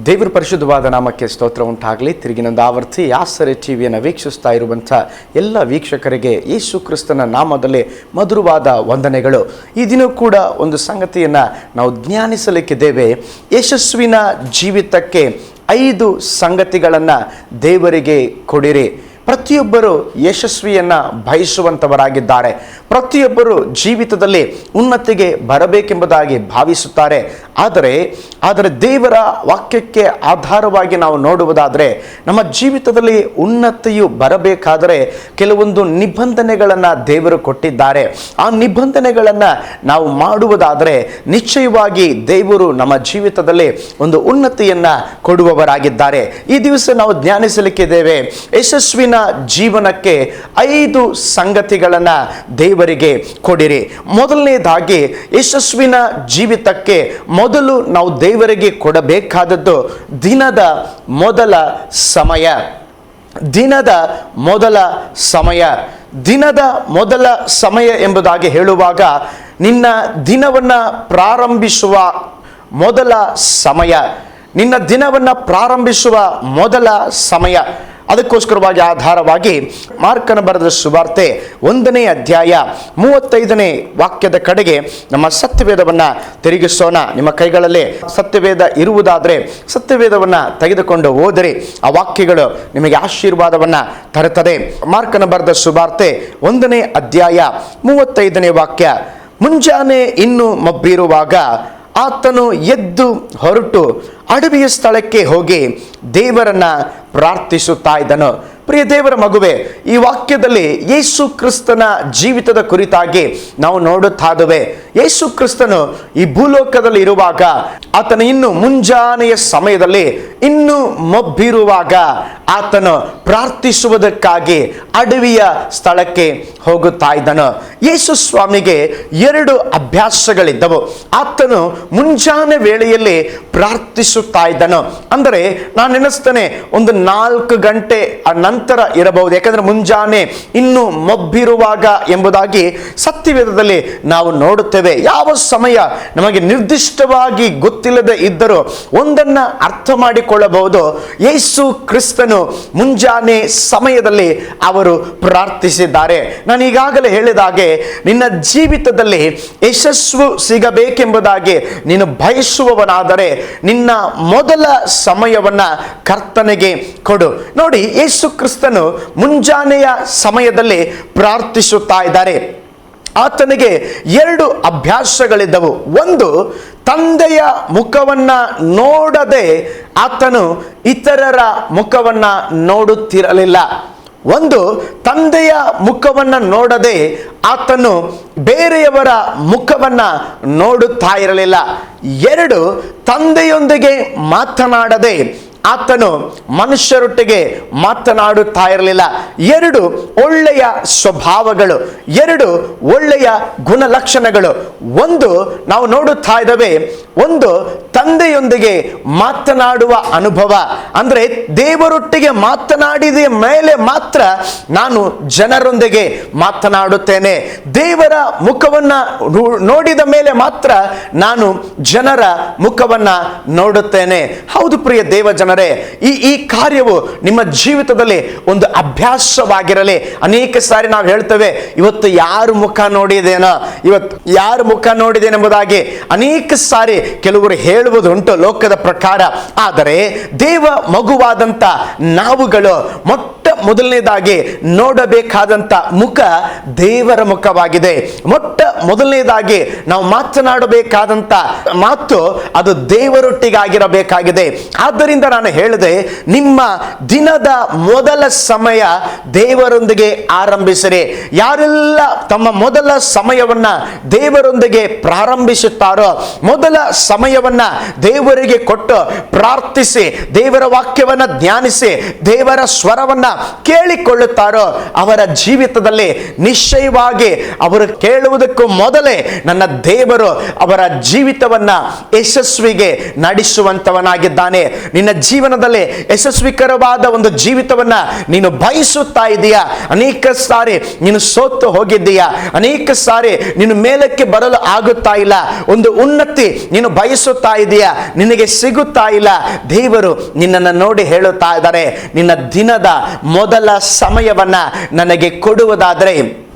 ದೇವರ ಪರಿಶುದ್ಧವಾದ ನಾಮಕ್ಕೆ ಸ್ತೋತ್ರ ಉಂಟಾಗಲಿ. ತಿರುಗಿನೊಂದು ಆವರ್ತಿ ಆಸರೆ ಟಿವಿಯನ್ನು ವೀಕ್ಷಿಸ್ತಾ ಇರುವಂಥ ಎಲ್ಲ ವೀಕ್ಷಕರಿಗೆ ಯೇಸು ಕ್ರಿಸ್ತನ ನಾಮದಲ್ಲಿ ಮಧುರವಾದ ವಂದನೆಗಳು. ಈ ದಿನ ಕೂಡ ಒಂದು ಸಂಗತಿಯನ್ನು ನಾವು ಧ್ಯಾನಿಸಲಿಕ್ಕಿದ್ದೇವೆ. ಯಶಸ್ವಿನ ಜೀವಿತಕ್ಕೆ 5 ಸಂಗತಿಗಳನ್ನು ದೇವರಿಗೆ ಕೊಡಿರಿ. ಪ್ರತಿಯೊಬ್ಬರು ಯಶಸ್ವಿಯನ್ನು ಬಯಸುವಂಥವರಾಗಿದ್ದಾರೆ. ಪ್ರತಿಯೊಬ್ಬರು ಜೀವಿತದಲ್ಲಿ ಉನ್ನತಿಗೆ ಬರಬೇಕೆಂಬುದಾಗಿ ಭಾವಿಸುತ್ತಾರೆ. ಆದರೆ ದೇವರ ವಾಕ್ಯಕ್ಕೆ ಆಧಾರವಾಗಿ ನಾವು ನೋಡುವುದಾದರೆ, ನಮ್ಮ ಜೀವಿತದಲ್ಲಿ ಉನ್ನತಿಯು ಬರಬೇಕಾದರೆ ಕೆಲವೊಂದು ನಿಬಂಧನೆಗಳನ್ನು ದೇವರು ಕೊಟ್ಟಿದ್ದಾರೆ. ಆ ನಿಬಂಧನೆಗಳನ್ನು ನಾವು ಮಾಡುವುದಾದರೆ ನಿಶ್ಚಯವಾಗಿ ದೇವರು ನಮ್ಮ ಜೀವಿತದಲ್ಲಿ ಒಂದು ಉನ್ನತಿಯನ್ನು ಕೊಡುವವರಾಗಿದ್ದಾರೆ. ಈ ದಿವಸ ನಾವು ಧ್ಯಾನಿಸಲಿಕ್ಕಿದ್ದೇವೆ. ಯಶಸ್ವಿನ ಜೀವನಕ್ಕೆ 5 ಸಂಗತಿಗಳನ್ನು ದೇವರಿಗೆ ಕೊಡಿರಿ. ಮೊದಲನೇದಾಗಿ, ಯಶಸ್ವಿನ ಜೀವಿತಕ್ಕೆ ಮೊದಲು ನಾವು ದೇವರಿಗೆ ಕೊಡಬೇಕಾದದ್ದು ದಿನದ ಮೊದಲ ಸಮಯ. ದಿನದ ಮೊದಲ ಸಮಯ. ದಿನದ ಮೊದಲ ಸಮಯ ಎಂಬುದಾಗಿ ಹೇಳುವಾಗ, ನಿನ್ನ ದಿನವನ್ನು ಪ್ರಾರಂಭಿಸುವ ಮೊದಲ ಸಮಯ. ನಿನ್ನ ದಿನವನ್ನು ಪ್ರಾರಂಭಿಸುವ ಮೊದಲ ಸಮಯ. ಅದಕ್ಕೋಸ್ಕರವಾಗಿ ಆಧಾರವಾಗಿ ಮಾರ್ಕನ ಬರೆದ ಸುವಾರ್ತೆ 1ನೇ ಅಧ್ಯಾಯ 35ನೇ ವಾಕ್ಯದ ಕಡೆಗೆ ನಮ್ಮ ಸತ್ಯವೇದವನ್ನು ತಿರುಗಿಸೋಣ. ನಿಮ್ಮ ಕೈಗಳಲ್ಲಿ ಸತ್ಯವೇದ ಇರುವುದಾದರೆ ಸತ್ಯವೇದವನ್ನು ತೆಗೆದುಕೊಂಡು ಓದಿರಿ. ಆ ವಾಕ್ಯಗಳು ನಿಮಗೆ ಆಶೀರ್ವಾದವನ್ನು ತರುತ್ತದೆ. ಮಾರ್ಕನ ಬರೆದ ಸುವಾರ್ತೆ 1ನೇ ಅಧ್ಯಾಯ 35ನೇ ವಾಕ್ಯ. ಮುಂಜಾನೆ ಇನ್ನೂ ಮಬ್ಬಿರುವಾಗ ಆತನು ಎದ್ದು ಹೊರಟು ಅಡವಿಯ ಸ್ಥಳಕ್ಕೆ ಹೋಗಿ ದೇವರನ್ನ ಪ್ರಾರ್ಥಿಸುತ್ತಾ ಇದ್ದನು. ಪ್ರಿಯ ದೇವರ ಮಗುವೆ, ಈ ವಾಕ್ಯದಲ್ಲಿ ಯೇಸು ಕ್ರಿಸ್ತನ ಜೀವಿತದ ಕುರಿತಾಗಿ ನಾವು ನೋಡುತ್ತಾದವೆ. ಯೇಸು ಕ್ರಿಸ್ತನು ಈ ಭೂಲೋಕದಲ್ಲಿ ಇರುವಾಗ, ಆತನು ಇನ್ನು ಮುಂಜಾನೆಯ ಸಮಯದಲ್ಲಿ ಇನ್ನು ಮಬ್ಬಿರುವಾಗ ಆತನು ಪ್ರಾರ್ಥಿಸುವುದಕ್ಕಾಗಿ ಅಡವಿಯ ಸ್ಥಳಕ್ಕೆ ಹೋಗುತ್ತಾ ಇದ್ದನು. ಯೇಸು ಸ್ವಾಮಿಗೆ 2 ಅಭ್ಯಾಸಗಳಿದ್ದವು. ಆತನು ಮುಂಜಾನೆ ವೇಳೆಯಲ್ಲಿ ಪ್ರಾರ್ಥಿಸುತ್ತಾ ಇದ್ದನು. ಅಂದರೆ ನಾನು ನೆನೆಸ್ತೇನೆ, ಒಂದು 4 ಗಂಟೆ ನಂತರ ಇರಬಹುದು. ಯಾಕಂದ್ರೆ ಮುಂಜಾನೆ ಇನ್ನು ಮಬ್ಬಿರುವಾಗ ಎಂಬುದಾಗಿ ಸತ್ಯವೇದದಲ್ಲಿ ನಾವು ನೋಡುತ್ತೇವೆ. ಯಾವ ಸಮಯ ನಮಗೆ ನಿರ್ದಿಷ್ಟವಾಗಿ ಗೊತ್ತಿಲ್ಲದೆ ಇದ್ದರೂ ಒಂದನ್ನ ಅರ್ಥ ಮಾಡಿಕೊಳ್ಳಬಹುದು. ಯೇಸು ಕ್ರಿಸ್ತನು ಮುಂಜಾನೆ ಸಮಯದಲ್ಲಿ ಅವರು ಪ್ರಾರ್ಥಿಸಿದ್ದಾರೆ. ನಾನು ಈಗಾಗಲೇ ಹೇಳಿದ ಹಾಗೆ, ನಿನ್ನ ಜೀವಿತದಲ್ಲಿ ಯಶಸ್ಸು ಸಿಗಬೇಕೆಂಬುದಾಗಿ ನೀನು ಬಯಸುವವನಾದರೆ ನಿನ್ನ ಮೊದಲ ಸಮಯವನ್ನ ಕರ್ತನಿಗೆ ಕೊಡು. ನೋಡಿ, ಯೇಸು ಕ್ರಿಸ್ತನು ಮುಂಜಾನೆಯ ಸಮಯದಲ್ಲಿ ಪ್ರಾರ್ಥಿಸುತ್ತಾ ಇದ್ದಾರೆ. ಆತನಿಗೆ 2 ಅಭ್ಯಾಸಗಳಿದ್ದವು. ಒಂದು, ತಂದೆಯ ಮುಖವನ್ನ ನೋಡದೆ ಆತನು ಇತರರ ಮುಖವನ್ನ ನೋಡುತ್ತಿರಲಿಲ್ಲ. ಒಂದು, ತಂದೆಯ ಮುಖವನ್ನ ನೋಡದೆ ಆತನು ಬೇರೆಯವರ ಮುಖವನ್ನ ನೋಡುತ್ತಾ ಇರಲಿಲ್ಲ. 2, ತಂದೆಯೊಂದಿಗೆ ಮಾತನಾಡದೆ ಆತನು ಮನುಷ್ಯರೊಟ್ಟಿಗೆ ಮಾತನಾಡುತ್ತಾ ಇರಲಿಲ್ಲ. 2 ಒಳ್ಳೆಯ ಸ್ವಭಾವಗಳು, 2 ಒಳ್ಳೆಯ ಗುಣಲಕ್ಷಣಗಳು. ಒಂದು, ನಾವು ನೋಡುತ್ತಾ ಇದ್ದೇವೆ, ಒಂದು ತಂದೆಯೊಂದಿಗೆ ಮಾತನಾಡುವ ಅನುಭವ. ಅಂದರೆ ದೇವರೊಟ್ಟಿಗೆ ಮಾತನಾಡಿದ ಮೇಲೆ ಮಾತ್ರ ನಾನು ಜನರೊಂದಿಗೆ ಮಾತನಾಡುತ್ತೇನೆ. ದೇವರ ಮುಖವನ್ನ ನೋಡಿದ ಮೇಲೆ ಮಾತ್ರ ನಾನು ಜನರ ಮುಖವನ್ನ ನೋಡುತ್ತೇನೆ. ಹೌದು ಪ್ರಿಯ ದೇವ ಜನರೇ, ಈ ಕಾರ್ಯವು ನಿಮ್ಮ ಜೀವಿತದಲ್ಲಿ ಒಂದು ಅಭ್ಯಾಸವಾಗಿರಲಿ. ಅನೇಕ ಸಾರಿ ನಾವು ಹೇಳ್ತೇವೆ, ಇವತ್ತು ಯಾರ ಮುಖ ನೋಡಿದೇನೋ, ಇವತ್ತು ಯಾರ ಮುಖ ನೋಡಿದೇನೆಂಬುದಾಗಿ ಅನೇಕ ಸಾರಿ ಕೆಲವರು ಹೇಳುವುದುಂಟು ಲೋಕದ ಪ್ರಕಾರ. ಆದರೆ ದೇವ ಮಗುವಾದಂಥ ನಾವುಗಳು ಮೊದಲನೇದಾಗಿ ನೋಡಬೇಕಾದಂಥ ಮುಖ ದೇವರ ಮುಖವಾಗಿದೆ. ಮೊದಲನೇದಾಗಿ ನಾವು ಮಾತನಾಡಬೇಕಾದಂಥ ಮಾತು ಅದು ದೇವರೊಟ್ಟಿಗಾಗಿರಬೇಕಾಗಿದೆ. ಆದ್ದರಿಂದ ನಾನು ಹೇಳಿದೆ, ನಿಮ್ಮ ದಿನದ ಮೊದಲ ಸಮಯ ದೇವರೊಂದಿಗೆ ಆರಂಭಿಸಿರಿ. ಯಾರೆಲ್ಲ ತಮ್ಮ ಮೊದಲ ಸಮಯವನ್ನ ದೇವರೊಂದಿಗೆ ಪ್ರಾರಂಭಿಸುತ್ತಾರೋ, ಮೊದಲ ಸಮಯವನ್ನ ದೇವರಿಗೆ ಕೊಟ್ಟು ಪ್ರಾರ್ಥಿಸಿ, ದೇವರ ವಾಕ್ಯವನ್ನ ಧ್ಯಾನಿಸಿ, ದೇವರ ಸ್ವರವನ್ನ ಕೇಳಿಕೊಳ್ಳುತ್ತಾರೋ ಅವರ ಜೀವಿತದಲ್ಲಿ ನಿಶ್ಚಯವಾಗಿ ಅವರು ಕೇಳುವುದಕ್ಕೂ ಮೊದಲೇ ನನ್ನ ದೇವರು ಅವರ ಜೀವಿತವನ್ನ ಯಶಸ್ವಿಗೆ ನಡೆಸುವಂತವನಾಗಿದ್ದಾನೆ. ನಿನ್ನ ಜೀವನದಲ್ಲಿ ಯಶಸ್ವಿಕರವಾದ ಒಂದು ಜೀವಿತವನ್ನ ನೀನು ಬಯಸುತ್ತಾ ಇದೆಯಾ? ಅನೇಕ ಸಾರಿ ನೀನು ಸೋತು ಹೋಗಿದ್ದೀಯಾ, ಅನೇಕ ಸಾರಿ ನೀನು ಮೇಲಕ್ಕೆ ಬರಲು ಆಗುತ್ತಾ ಇಲ್ಲ, ಒಂದು ಉನ್ನತಿ ನೀನು ಬಯಸುತ್ತಾ ಇದೆಯಾ, ನಿನಗೆ ಸಿಗುತ್ತಾ ಇಲ್ಲ. ದೇವರು ನಿನ್ನನ್ನು ನೋಡಿ ಹೇಳುತ್ತಾ ಇದ್ದಾರೆ, ನಿನ್ನ ದಿನದ ಮೊದಲ ಸಮಯವನ್ನ ನನಗೆ ಕೊಡುವುದಾದರೆ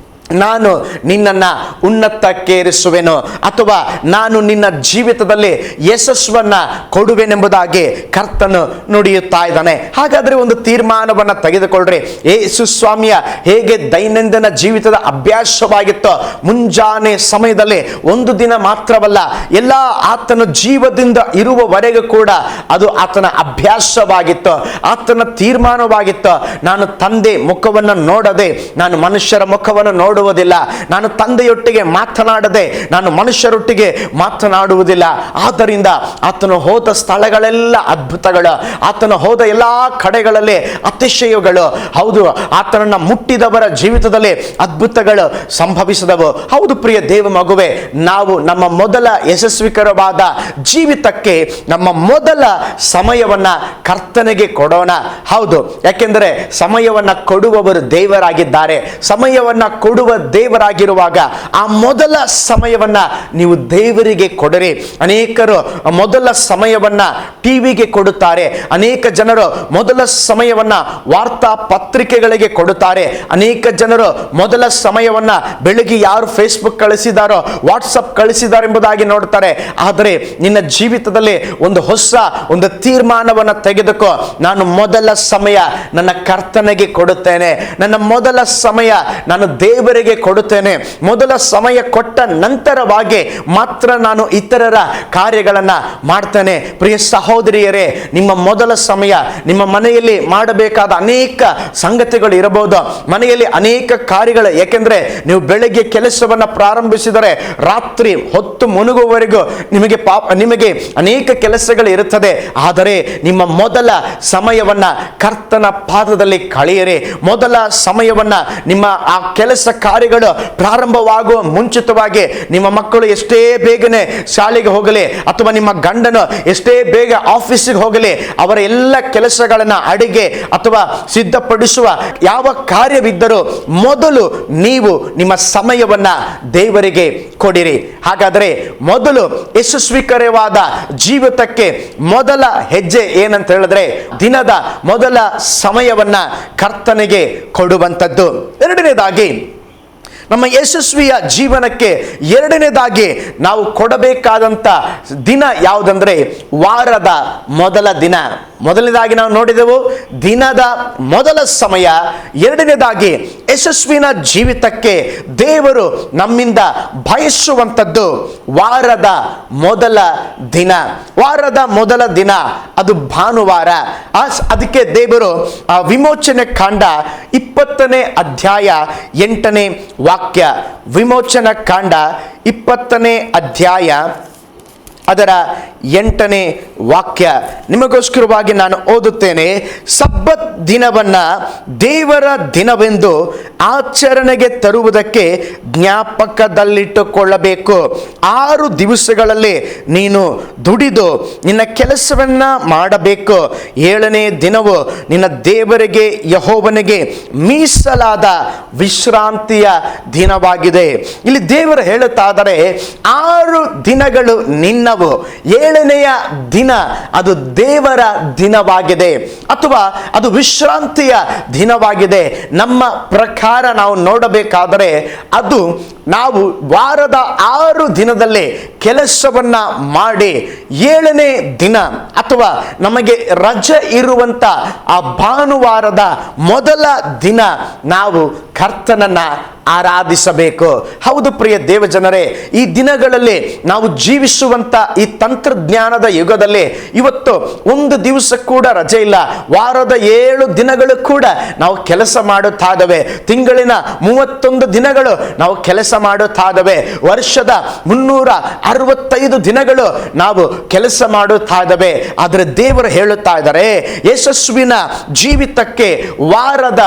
ನಾನು ನಿನ್ನನ್ನು ಉನ್ನತಕ್ಕೇರಿಸುವೆನು, ಅಥವಾ ನಾನು ನಿನ್ನ ಜೀವಿತದಲ್ಲಿ ಯಶಸ್ವನ್ನ ಕೊಡುವೆನೆಂಬುದಾಗಿ ಕರ್ತನು ನುಡಿಯುತ್ತಾ ಇದ್ದಾನೆ. ಹಾಗಾದರೆ ಒಂದು ತೀರ್ಮಾನವನ್ನು ತೆಗೆದುಕೊಳ್ಳ್ರಿ. ಯೇಸು ಸ್ವಾಮಿಯ ಹೇಗೆ ದೈನಂದಿನ ಜೀವಿತದ ಅಭ್ಯಾಸವಾಗಿತ್ತೋ, ಮುಂಜಾನೆ ಸಮಯದಲ್ಲಿ ಒಂದು ದಿನ ಮಾತ್ರವಲ್ಲ, ಎಲ್ಲ ಆತನ ಜೀವದಿಂದ ಇರುವವರೆಗೂ ಕೂಡ ಅದು ಆತನ ಅಭ್ಯಾಸವಾಗಿತ್ತು, ಆತನ ತೀರ್ಮಾನವಾಗಿತ್ತು. ನಾನು ತಂದೆ ಮುಖವನ್ನು ನೋಡದೆ ನಾನು ಮನುಷ್ಯರ ಮುಖವನ್ನು ನೋಡುವುದಿಲ್ಲ, ನಾನು ತಂದೆಯೊಟ್ಟಿಗೆ ಮಾತನಾಡದೆ ನಾನು ಮನುಷ್ಯರೊಟ್ಟಿಗೆ ಮಾತನಾಡುವುದಿಲ್ಲ. ಆದ್ದರಿಂದ ಆತನು ಹೋದ ಸ್ಥಳಗಳೆಲ್ಲ ಅದ್ಭುತಗಳು, ಆತನು ಹೋದ ಎಲ್ಲ ಕಡೆಗಳಲ್ಲಿ ಅತಿಶಯಗಳು. ಹೌದು, ಆತನನ್ನು ಮುಟ್ಟಿದವರ ಜೀವಿತದಲ್ಲಿ ಅದ್ಭುತಗಳು ಸಂಭವಿಸಿದವು. ಹೌದು ಪ್ರಿಯ ದೇವ ಮಗುವೆ, ನಾವು ನಮ್ಮ ಮೊದಲ ಯಶಸ್ವಿಕರವಾದ ಜೀವಿತಕ್ಕೆ ನಮ್ಮ ಮೊದಲ ಸಮಯವನ್ನ ಕರ್ತನಿಗೆ ಕೊಡೋಣ. ಹೌದು, ಯಾಕೆಂದರೆ ಸಮಯವನ್ನ ಕೊಡುವವರು ದೇವರಾಗಿದ್ದಾರೆ. ಸಮಯವನ್ನ ಕೊಡುವ ದೇವರಾಗಿರುವಾಗ ಆ ಮೊದಲ ಸಮಯವನ್ನ ನೀವು ದೇವರಿಗೆ ಕೊಡರಿ. ಅನೇಕರು ಮೊದಲ ಸಮಯವನ್ನ ಟಿವಿಗೆ ಕೊಡುತ್ತಾರೆ, ಅನೇಕ ಜನರು ಮೊದಲ ಸಮಯವನ್ನ ವಾರ್ತಾ ಪತ್ರಿಕೆಗಳಿಗೆ ಕೊಡುತ್ತಾರೆ, ಅನೇಕ ಜನರು ಮೊದಲ ಸಮಯವನ್ನ ಬೆಳಗ್ಗೆ ಯಾರು ಫೇಸ್ಬುಕ್ ಕಳಿಸಿದಾರೋ, ವಾಟ್ಸಪ್ ಕಳಿಸಿದಾರೋ ಎಂಬುದಾಗಿ ನೋಡ್ತಾರೆ. ಆದರೆ ನಿನ್ನ ಜೀವಿತದಲ್ಲಿ ಒಂದು ಹೊಸ ಒಂದು ತೀರ್ಮಾನವನ್ನು ತೆಗೆದುಕೋ. ನಾನು ಮೊದಲ ಸಮಯ ನನ್ನ ಕರ್ತನಿಗೆ ಕೊಡುತ್ತೇನೆ, ನನ್ನ ಮೊದಲ ಸಮಯ ನಾನು ದೇವರಿಗೆ ಕೊಡುತ್ತೇನೆ. ಮೊದಲ ಸಮಯ ಕೊಟ್ಟ ನಂತರವಾಗಿ ಮಾತ್ರ ನಾನು ಇತರರ ಕಾರ್ಯಗಳನ್ನ ಮಾಡ್ತೇನೆ. ಪ್ರಿಯ ಸಹೋದರಿಯರೇ, ನಿಮ್ಮ ಮೊದಲ ಸಮಯ, ನಿಮ್ಮ ಮನೆಯಲ್ಲಿ ಮಾಡಬೇಕಾದ ಅನೇಕ ಸಂಗತಿಗಳು ಇರಬಹುದು, ಮನೆಯಲ್ಲಿ ಅನೇಕ ಕಾರ್ಯಗಳು. ಯಾಕೆಂದ್ರೆ ನೀವು ಬೆಳಗ್ಗೆ ಕೆಲಸವನ್ನ ಪ್ರಾರಂಭಿಸಿದರೆ ರಾತ್ರಿ ಹೊತ್ತು ಮುನುಗುವವರೆಗೂ ನಿಮಗೆ ಅನೇಕ ಕೆಲಸಗಳು ಇರುತ್ತದೆ. ಆದರೆ ನಿಮ್ಮ ಮೊದಲ ಸಮಯವನ್ನ ಕರ್ತನ ಪಾದದಲ್ಲಿ ಕಳೆಯಿರಿ. ಮೊದಲ ಸಮಯವನ್ನ ನಿಮ್ಮ ಆ ಕೆಲಸ ಕಾರ್ಯಗಳು ಪ್ರಾರಂಭವಾಗುವ ಮುಂಚಿತವಾಗಿ, ನಿಮ್ಮ ಮಕ್ಕಳು ಎಷ್ಟೇ ಬೇಗನೆ ಶಾಲೆಗೆ ಹೋಗಲಿ ಅಥವಾ ನಿಮ್ಮ ಗಂಡನು ಎಷ್ಟೇ ಬೇಗ ಆಫೀಸಿಗೆ ಹೋಗಲಿ, ಅವರ ಎಲ್ಲ ಕೆಲಸಗಳನ್ನ ಅಡಿಗೆ ಅಥವಾ ಸಿದ್ಧಪಡಿಸುವ ಯಾವ ಕಾರ್ಯವಿದ್ದರೂ ಮೊದಲು ನೀವು ನಿಮ್ಮ ಸಮಯವನ್ನ ದೇವರಿಗೆ ಕೊಡಿರಿ. ಹಾಗಾದರೆ ಮೊದಲು ಯಶಸ್ವಿಕರವಾದ ಜೀವಿತಕ್ಕೆ ಮೊದಲ ಹೆಜ್ಜೆ ಏನಂತ ಹೇಳಿದ್ರೆ, ದಿನದ ಮೊದಲ ಸಮಯವನ್ನ ಕರ್ತನಿಗೆ ಕೊಡುವಂಥದ್ದು. ಎರಡನೇದಾಗಿ, ನಮ್ಮ ಯಶಸ್ವಿಯ ಜೀವನಕ್ಕೆ ಎರಡನೇದಾಗಿ ನಾವು ಕೊಡಬೇಕಾದಂಥ ದಿನ ಯಾವುದಂದ್ರೆ ವಾರದ ಮೊದಲ ದಿನ. ಮೊದಲನೇದಾಗಿ ನಾವು ನೋಡಿದೆವು ದಿನದ ಮೊದಲ ಸಮಯ. ಎರಡನೇದಾಗಿ ಯಶಸ್ವಿನ ಜೀವಿತಕ್ಕೆ ದೇವರು ನಮ್ಮಿಂದ ಬಯಸುವಂಥದ್ದು ವಾರದ ಮೊದಲ ದಿನ. ವಾರದ ಮೊದಲ ದಿನ ಅದು ಭಾನುವಾರ. ಅದಕ್ಕೆ ದೇವರು ವಿಮೋಚನೆ ಕಾಂಡ 20ನೇ ಅಧ್ಯಾಯ 8ನೇ ವಾಕ್ಯ, ವಿಮೋಚನ ಕಾಂಡ 20ನೇ ಅಧ್ಯಾಯ ಅದರ 8ನೇ ವಾಕ್ಯ ನಿಮಗೋಸ್ಕರವಾಗಿ ನಾನು ಓದುತ್ತೇನೆ. ಸಬ್ಬತ್ ದಿನವನ್ನ ದೇವರ ದಿನವೆಂದು ಆಚರಣೆಗೆ ತರುವುದಕ್ಕೆ ಜ್ಞಾಪಕದಲ್ಲಿಟ್ಟುಕೊಳ್ಳಬೇಕು. 6 ದಿವಸಗಳಲ್ಲಿ ನೀನು ದುಡಿದು ನಿನ್ನ ಕೆಲಸವನ್ನ ಮಾಡಬೇಕು. 7ನೇ ದಿನವು ನಿನ್ನ ದೇವರಿಗೆ ಯೆಹೋವನಿಗೆ ಮೀಸಲಾದ ವಿಶ್ರಾಂತಿಯ ದಿನವಾಗಿದೆ. ಇಲ್ಲಿ ದೇವರು ಹೇಳುತ್ತಾ ಇದ್ದಾರೆ, 6 ದಿನಗಳು ನಿನ್ನವು, 7ನೆಯ ದಿನ ಅದು ದೇವರ ದಿನವಾಗಿದೆ ಅಥವಾ ಅದು ವಿಶ್ರಾಂತಿಯ ದಿನವಾಗಿದೆ. ನಮ್ಮ ಪ್ರಕಾರ ನಾವು ನೋಡಬೇಕಾದರೆ ಅದು ನಾವು ವಾರದ 6 ದಿನದಲ್ಲಿ ಕೆಲಸವನ್ನ ಮಾಡಿ 7ನೇ ದಿನ ಅಥವಾ ನಮಗೆ ರಜೆ ಇರುವಂತ ಆ ಭಾನುವಾರದ ಮೊದಲ ದಿನ ನಾವು ಕರ್ತನನ್ನ ಆರಾಧಿಸಬೇಕು. ಹೌದು ಪ್ರಿಯ ದೇವಜನರೇ, ಈ ದಿನಗಳಲ್ಲಿ ನಾವು ಜೀವಿಸುವಂತ ಈ ತಂತ್ರಜ್ಞಾನದ ಯುಗದಲ್ಲಿ ಇವತ್ತು ಒಂದು ದಿವಸ ಕೂಡ ರಜೆ ಇಲ್ಲ. ವಾರದ 7 ದಿನಗಳು ಕೂಡ ನಾವು ಕೆಲಸ ಮಾಡುತ್ತಾ ಇದ್ದೇವೆ. ತಿಂಗಳಿನ 31 ದಿನಗಳು ನಾವು ಕೆಲಸ ಮಾಡುತ್ತಾ ಇದ್ದೇವೆ. ವರ್ಷದ 365 ದಿನಗಳು ನಾವು ಕೆಲಸ ಮಾಡುತ್ತಾ ಇದ್ದೇವೆ. ಆದರೆ ದೇವರು ಹೇಳುತ್ತಾ ಇದ್ದಾರೆ, ಯಶಸ್ವಿನ ಜೀವಿತಕ್ಕೆ ವಾರದ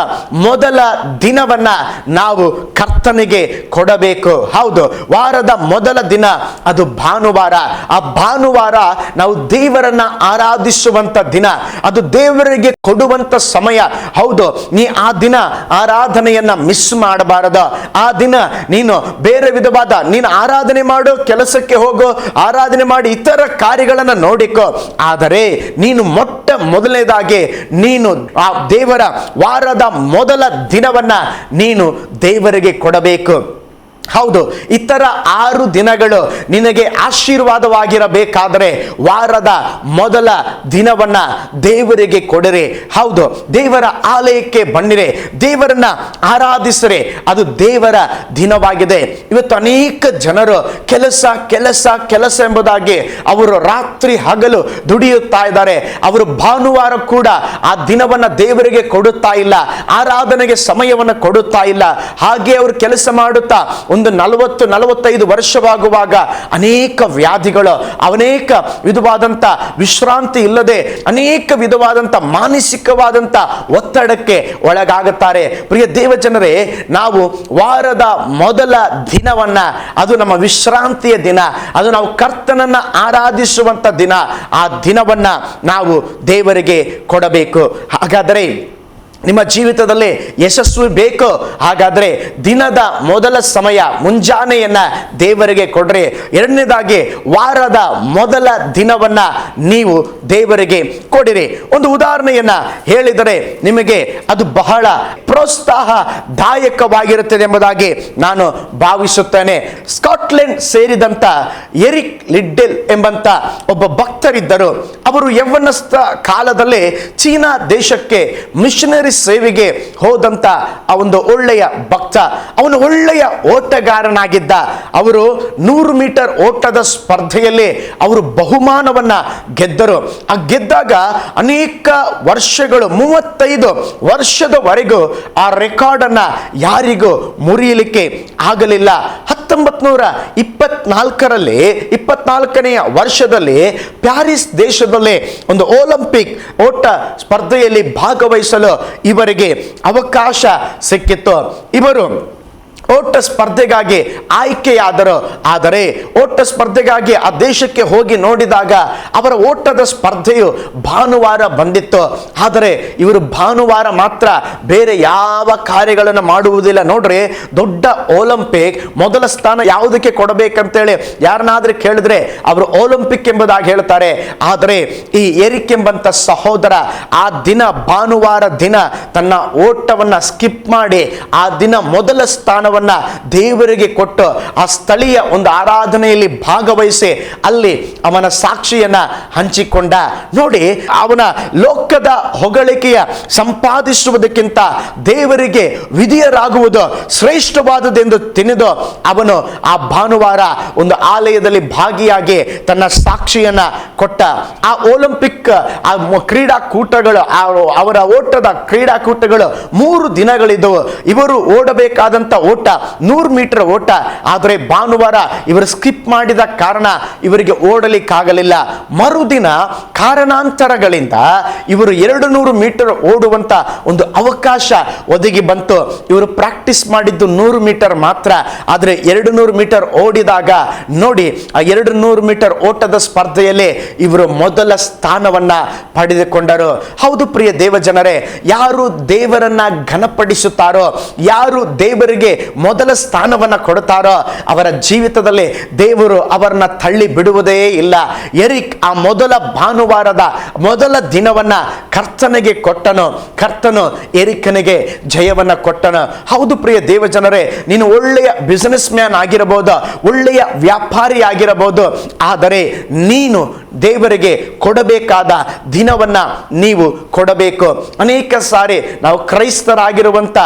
ಮೊದಲ ದಿನವನ್ನ ನಾವು ಕರ್ತನಿಗೆ ಕೊಡಬೇಕು. ಹೌದು, ವಾರದ ಮೊದಲ ದಿನ ಅದು ಭಾನುವಾರ. ಆ ಭಾನುವಾರ ನಾವು ದೇವರನ್ನ ಆರಾಧಿಸುವಂತ ದಿನ, ಅದು ದೇವರಿಗೆ ಕೊಡುವಂತ ಸಮಯ. ಹೌದು, ನೀ ಆ ದಿನ ಆರಾಧನೆಯನ್ನ ಮಿಸ್ ಮಾಡಬಾರದು. ಆ ದಿನ ನೀನು ಬೇರೆ ವಿಧವಾದ ನೀನು ಆರಾಧನೆ ಮಾಡು, ಕೆಲಸಕ್ಕೆ ಹೋಗು, ಆರಾಧನೆ ಮಾಡಿ ಇತರ ಕಾರ್ಯಗಳನ್ನು ನೋಡಿಕೋ. ಆದರೆ ನೀನು ಮೊದಲನೇದಾಗಿ ನೀನು ಆ ದೇವರ ವಾರದ ಮೊದಲ ದಿನವನ್ನ ನೀನು ದೇವರಿಗೆ ಕೊಡಬೇಕು. ಹೌದು, ಇತರ 6 ದಿನಗಳು ನಿನಗೆ ಆಶೀರ್ವಾದವಾಗಿರಬೇಕಾದರೆ ವಾರದ ಮೊದಲ ದಿನವನ್ನ ದೇವರಿಗೆ ಕೊಡಿರಿ. ಹೌದು, ದೇವರ ಆಲಯಕ್ಕೆ ಬನ್ನಿರಿ, ದೇವರನ್ನ ಆರಾಧಿಸಿರಿ. ಅದು ದೇವರ ದಿನವಾಗಿದೆ. ಇವತ್ತು ಅನೇಕ ಜನರು ಕೆಲಸ ಕೆಲಸ ಕೆಲಸ ಎಂಬುದಾಗಿ ಅವರು ರಾತ್ರಿ ಹಗಲು ದುಡಿಯುತ್ತಾ ಇದ್ದಾರೆ. ಅವರು ಭಾನುವಾರ ಕೂಡ ಆ ದಿನವನ್ನ ದೇವರಿಗೆ ಕೊಡುತ್ತಾ ಇಲ್ಲ, ಆರಾಧನೆಗೆ ಸಮಯವನ್ನು ಕೊಡುತ್ತಾ ಇಲ್ಲ. ಹಾಗೆ ಅವರು ಕೆಲಸ ಮಾಡುತ್ತಾ ಒಂದು 40-45 ವರ್ಷವಾಗುವಾಗ ಅನೇಕ ವ್ಯಾಧಿಗಳು, ಅನೇಕ ವಿಧವಾದಂಥ ವಿಶ್ರಾಂತಿ ಇಲ್ಲದೆ ಅನೇಕ ವಿಧವಾದಂಥ ಮಾನಸಿಕವಾದಂಥ ಒತ್ತಡಕ್ಕೆ ಒಳಗಾಗುತ್ತಾರೆ. ಪ್ರಿಯ ದೇವಜನರೇ, ನಾವು ವಾರದ ಮೊದಲ ದಿನವನ್ನ, ಅದು ನಮ್ಮ ವಿಶ್ರಾಂತಿಯ ದಿನ, ಅದು ನಾವು ಕರ್ತನನ್ನ ಆರಾಧಿಸುವಂತ ದಿನ, ಆ ದಿನವನ್ನ ನಾವು ದೇವರಿಗೆ ಕೊಡಬೇಕು. ಹಾಗಾದರೆ ನಿಮ್ಮ ಜೀವಿತದಲ್ಲಿ ಯಶಸ್ಸು ಬೇಕು. ಹಾಗಾದ್ರೆ ದಿನದ ಮೊದಲ ಸಮಯ ಮುಂಜಾನೆಯನ್ನ ದೇವರಿಗೆ ಕೊಡ್ರಿ. ಎರಡನೇದಾಗಿ ವಾರದ ಮೊದಲ ದಿನವನ್ನ ನೀವು ದೇವರಿಗೆ ಕೊಡಿರಿ. ಒಂದು ಉದಾಹರಣೆಯನ್ನ ಹೇಳಿದರೆ ನಿಮಗೆ ಅದು ಬಹಳ ಪ್ರೋತ್ಸಾಹದಾಯಕವಾಗಿರುತ್ತದೆ ಎಂಬುದಾಗಿ ನಾನು ಭಾವಿಸುತ್ತೇನೆ. ಸ್ಕಾಟ್ಲೆಂಡ್ ಸೇರಿದಂತ ಎರಿಕ್ ಲಿಡ್ಡೆಲ್ ಎಂಬಂತ ಒಬ್ಬ ಭಕ್ತರಿದ್ದರು. ಅವರು ಯೌವನಸ್ಥ ಕಾಲದಲ್ಲಿ ಚೀನಾ ದೇಶಕ್ಕೆ ಮಿಷನರಿ ಸೇವೆಗೆ ಹೋದಂತ ಆ ಒಂದು ಒಳ್ಳೆಯ ಭಕ್ತ. ಅವನು ಒಳ್ಳೆಯ ಓಟಗಾರನಾಗಿದ್ದ. ಅವರು 100 ಮೀಟರ್ ಓಟದ ಸ್ಪರ್ಧೆಯಲ್ಲಿ ಅವರು ಬಹುಮಾನವನ್ನ ಗೆದ್ದರು. ಆ ಗೆದ್ದಾಗ ಅನೇಕ ವರ್ಷಗಳು 35 ವರ್ಷದವರೆಗೂ ಆ ರೆಕಾರ್ಡ್ ಅನ್ನ ಯಾರಿಗೂ ಮುರಿಯಲಿಕ್ಕೆ ಆಗಲಿಲ್ಲ. 1924ರಲ್ಲಿ 24ನೆಯ ವರ್ಷದಲ್ಲಿ ಪ್ಯಾರಿಸ್ ದೇಶದಲ್ಲಿ ಒಂದು ಒಲಿಂಪಿಕ್ ಓಟ ಸ್ಪರ್ಧೆಯಲ್ಲಿ ಭಾಗವಹಿಸಲು ಇವರಿಗೆ ಅವಕಾಶ ಸಿಕ್ಕಿತ್ತು. ಇವರು ಓಟ ಸ್ಪರ್ಧೆಗಾಗಿ ಆಯ್ಕೆಯಾದರು. ಆದರೆ ಓಟ ಸ್ಪರ್ಧೆಗಾಗಿ ಆ ದೇಶಕ್ಕೆ ಹೋಗಿ ನೋಡಿದಾಗ ಅವರ ಓಟದ ಸ್ಪರ್ಧೆಯು ಭಾನುವಾರ ಬಂದಿತ್ತು. ಆದರೆ ಇವರು ಭಾನುವಾರ ಮಾತ್ರ ಬೇರೆ ಯಾವ ಕಾರ್ಯಗಳನ್ನು ಮಾಡುವುದಿಲ್ಲ. ನೋಡ್ರಿ, ದೊಡ್ಡ ಒಲಿಂಪಿಕ್ ಮೊದಲ ಸ್ಥಾನ ಯಾವುದಕ್ಕೆ ಕೊಡಬೇಕಂತೇಳಿ ಯಾರನ್ನಾದ್ರೂ ಕೇಳಿದ್ರೆ ಅವರು ಒಲಿಂಪಿಕ್ ಎಂಬುದಾಗಿ ಹೇಳ್ತಾರೆ. ಆದರೆ ಈ ಎರಿಕ್ ಎಂಬಂತ ಸಹೋದರ ಆ ದಿನ ಭಾನುವಾರ ದಿನ ತನ್ನ ಓಟವನ್ನ ಸ್ಕಿಪ್ ಮಾಡಿ ಆ ದಿನ ಮೊದಲ ಸ್ಥಾನವನ್ನು ದೇವರಿಗೆ ಕೊಟ್ಟು ಆ ಸ್ಥಳೀಯ ಒಂದು ಆರಾಧನೆಯಲ್ಲಿ ಭಾಗವಹಿಸಿ ಅಲ್ಲಿ ಅವನ ಸಾಕ್ಷಿಯನ್ನ ಹಂಚಿಕೊಂಡ. ನೋಡಿ, ಅವನ ಲೋಕದ ಹೊಗಳಿಕೆಯ ಸಂಪಾದಿಸುವುದಕ್ಕಿಂತ ದೇವರಿಗೆ ವಿಧಿಯರಾಗುವುದು ಶ್ರೇಷ್ಠವಾದುದೆಂದು ತಿಳಿದು ಅವನು ಆ ಭಾನುವಾರ ಒಂದು ಆಲಯದಲ್ಲಿ ಭಾಗಿಯಾಗಿ ತನ್ನ ಸಾಕ್ಷಿಯನ್ನ ಕೊಟ್ಟ. ಆ ಒಲಿಂಪಿಕ್ ಆ ಕ್ರೀಡಾಕೂಟಗಳು, ಅವರ ಓಟದ ಕ್ರೀಡಾಕೂಟಗಳು 3 ದಿನಗಳಿದ್ದವು. ಇವರು ಓಡಬೇಕಾದಂತ ಓಟ 100 ಮೀಟರ್ ಓಟ. ಆದರೆ ಭಾನುವಾರ ಇವರು ಸ್ಕಿಪ್ ಮಾಡಿದ ಕಾರಣ ಇವರಿಗೆ ಓಡಲಿಕ್ಕಾಗಲಿಲ್ಲ. ಮರುದಿನ ಕಾರಣಾಂತರಗಳಿಂದ ಇವರು 200 ಮೀಟರ್ ಓಡುವಂತ ಒಂದು ಅವಕಾಶ ಒದಗಿ ಬಂತು. ಇವರು ಪ್ರಾಕ್ಟೀಸ್ ಮಾಡಿದ್ದು 100 ಮೀಟರ್ ಮಾತ್ರ. ಆದರೆ 200 ಮೀಟರ್ ಓಡಿದಾಗ ನೋಡಿ, ಆ 200 ಮೀಟರ್ ಓಟದ ಸ್ಪರ್ಧೆಯಲ್ಲಿ ಇವರು ಮೊದಲ ಸ್ಥಾನವನ್ನ ಪಡೆದುಕೊಂಡರು. ಹೌದು ಪ್ರಿಯ ದೇವಜನರೇ, ಯಾರು ದೇವರನ್ನ ಘನಪಡಿಸುತ್ತಾರೋ, ಯಾರು ದೇವರಿಗೆ ಮೊದಲ ಸ್ಥಾನವನ್ನ ಕೊಡುತ್ತಾರೋ ಅವರ ಜೀವಿತದಲ್ಲಿ ದೇವರು ಅವರನ್ನ ತಳ್ಳಿ ಬಿಡುವುದೇ ಇಲ್ಲ. ಎರಿಕ್ ಆ ಮೊದಲ ಭಾನುವಾರದ ಮೊದಲ ದಿನವನ್ನ ಕರ್ತನಿಗೆ ಕೊಟ್ಟನು. ಕರ್ತನು ಎರಿಕನಿಗೆ ಜಯವನ್ನ ಕೊಟ್ಟನು. ಹೌದು ಪ್ರಿಯ ದೇವಜನರೇ, ನೀನು ಒಳ್ಳೆಯ ಬಿಸಿನೆಸ್ ಮ್ಯಾನ್ ಆಗಿರಬಹುದು, ಒಳ್ಳೆಯ ವ್ಯಾಪಾರಿ ಆಗಿರಬಹುದು, ಆದರೆ ನೀನು ದೇವರಿಗೆ ಕೊಡಬೇಕಾದ ದಿನವನ್ನ ನೀವು ಕೊಡಬೇಕು. ಅನೇಕ ಸಾರಿ ನಾವು ಕ್ರೈಸ್ತರಾಗಿರುವಂತ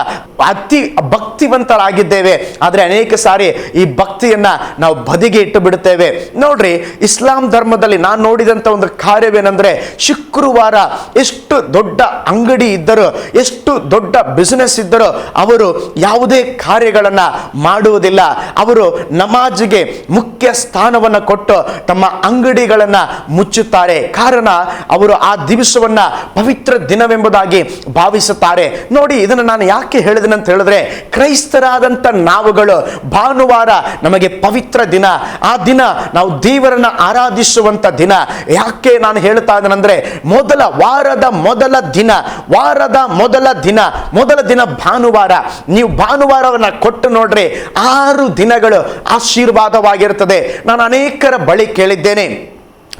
ಅತಿ ಭಕ್ತಿವಂತರಾಗಿದ್ದೇವೆ, ಆದರೆ ಅನೇಕ ಸಾರಿ ಈ ಭಕ್ತಿಯನ್ನ ನಾವು ಬದಿಗೆ ಇಟ್ಟು ಬಿಡುತ್ತೇವೆ. ನೋಡ್ರಿ, ಇಸ್ಲಾಂ ಧರ್ಮದಲ್ಲಿ ನಾನು ನೋಡಿದಂತ ಒಂದು ಕಾರ್ಯವೇನೆಂದ್ರೆ, ಶುಕ್ರವಾರ ಎಷ್ಟು ದೊಡ್ಡ ಅಂಗಡಿ ಇದ್ದರೂ, ಎಷ್ಟು ದೊಡ್ಡ ಬಿಸಿನೆಸ್ ಇದ್ದರೂ ಅವರು ಯಾವುದೇ ಕಾರ್ಯಗಳನ್ನ ಮಾಡುವುದಿಲ್ಲ. ಅವರು ನಮಾಜಿಗೆ ಮುಖ್ಯ ಸ್ಥಾನವನ್ನು ಕೊಟ್ಟು ತಮ್ಮ ಅಂಗಡಿಗಳನ್ನ ಮುಚ್ಚುತ್ತಾರೆ. ಕಾರಣ ಅವರು ಆ ದಿವಸವನ್ನ ಪವಿತ್ರ ದಿನವೆಂಬುದಾಗಿ ಭಾವಿಸುತ್ತಾರೆ. ನೋಡಿ, ಇದನ್ನು ನಾನು ಯಾಕೆ ಹೇಳಿದೆ ಅಂತ ಹೇಳಿದ್ರೆ, ಕ್ರೈಸ್ತರಾದಂತ ನಾವುಗಳು ಭಾನುವಾರ ನಮಗೆ ಪವಿತ್ರ ದಿನ. ಆ ದಿನ ನಾವು ದೇವರನ್ನ ಆರಾಧಿಸುವಂತ ದಿನ. ಯಾಕೆ ನಾನು ಹೇಳ್ತಾ ಇದ್ದೇನೆಂದ್ರೆ, ವಾರದ ಮೊದಲ ದಿನ ಭಾನುವಾರ. ನೀವು ಭಾನುವಾರವನ್ನ ಕೊಟ್ಟು ನೋಡ್ರಿ, 6 ದಿನಗಳು ಆಶೀರ್ವಾದವಾಗಿರುತ್ತದೆ. ನಾನು ಅನೇಕರ ಬಳಿ ಕೇಳಿದ್ದೇನೆ,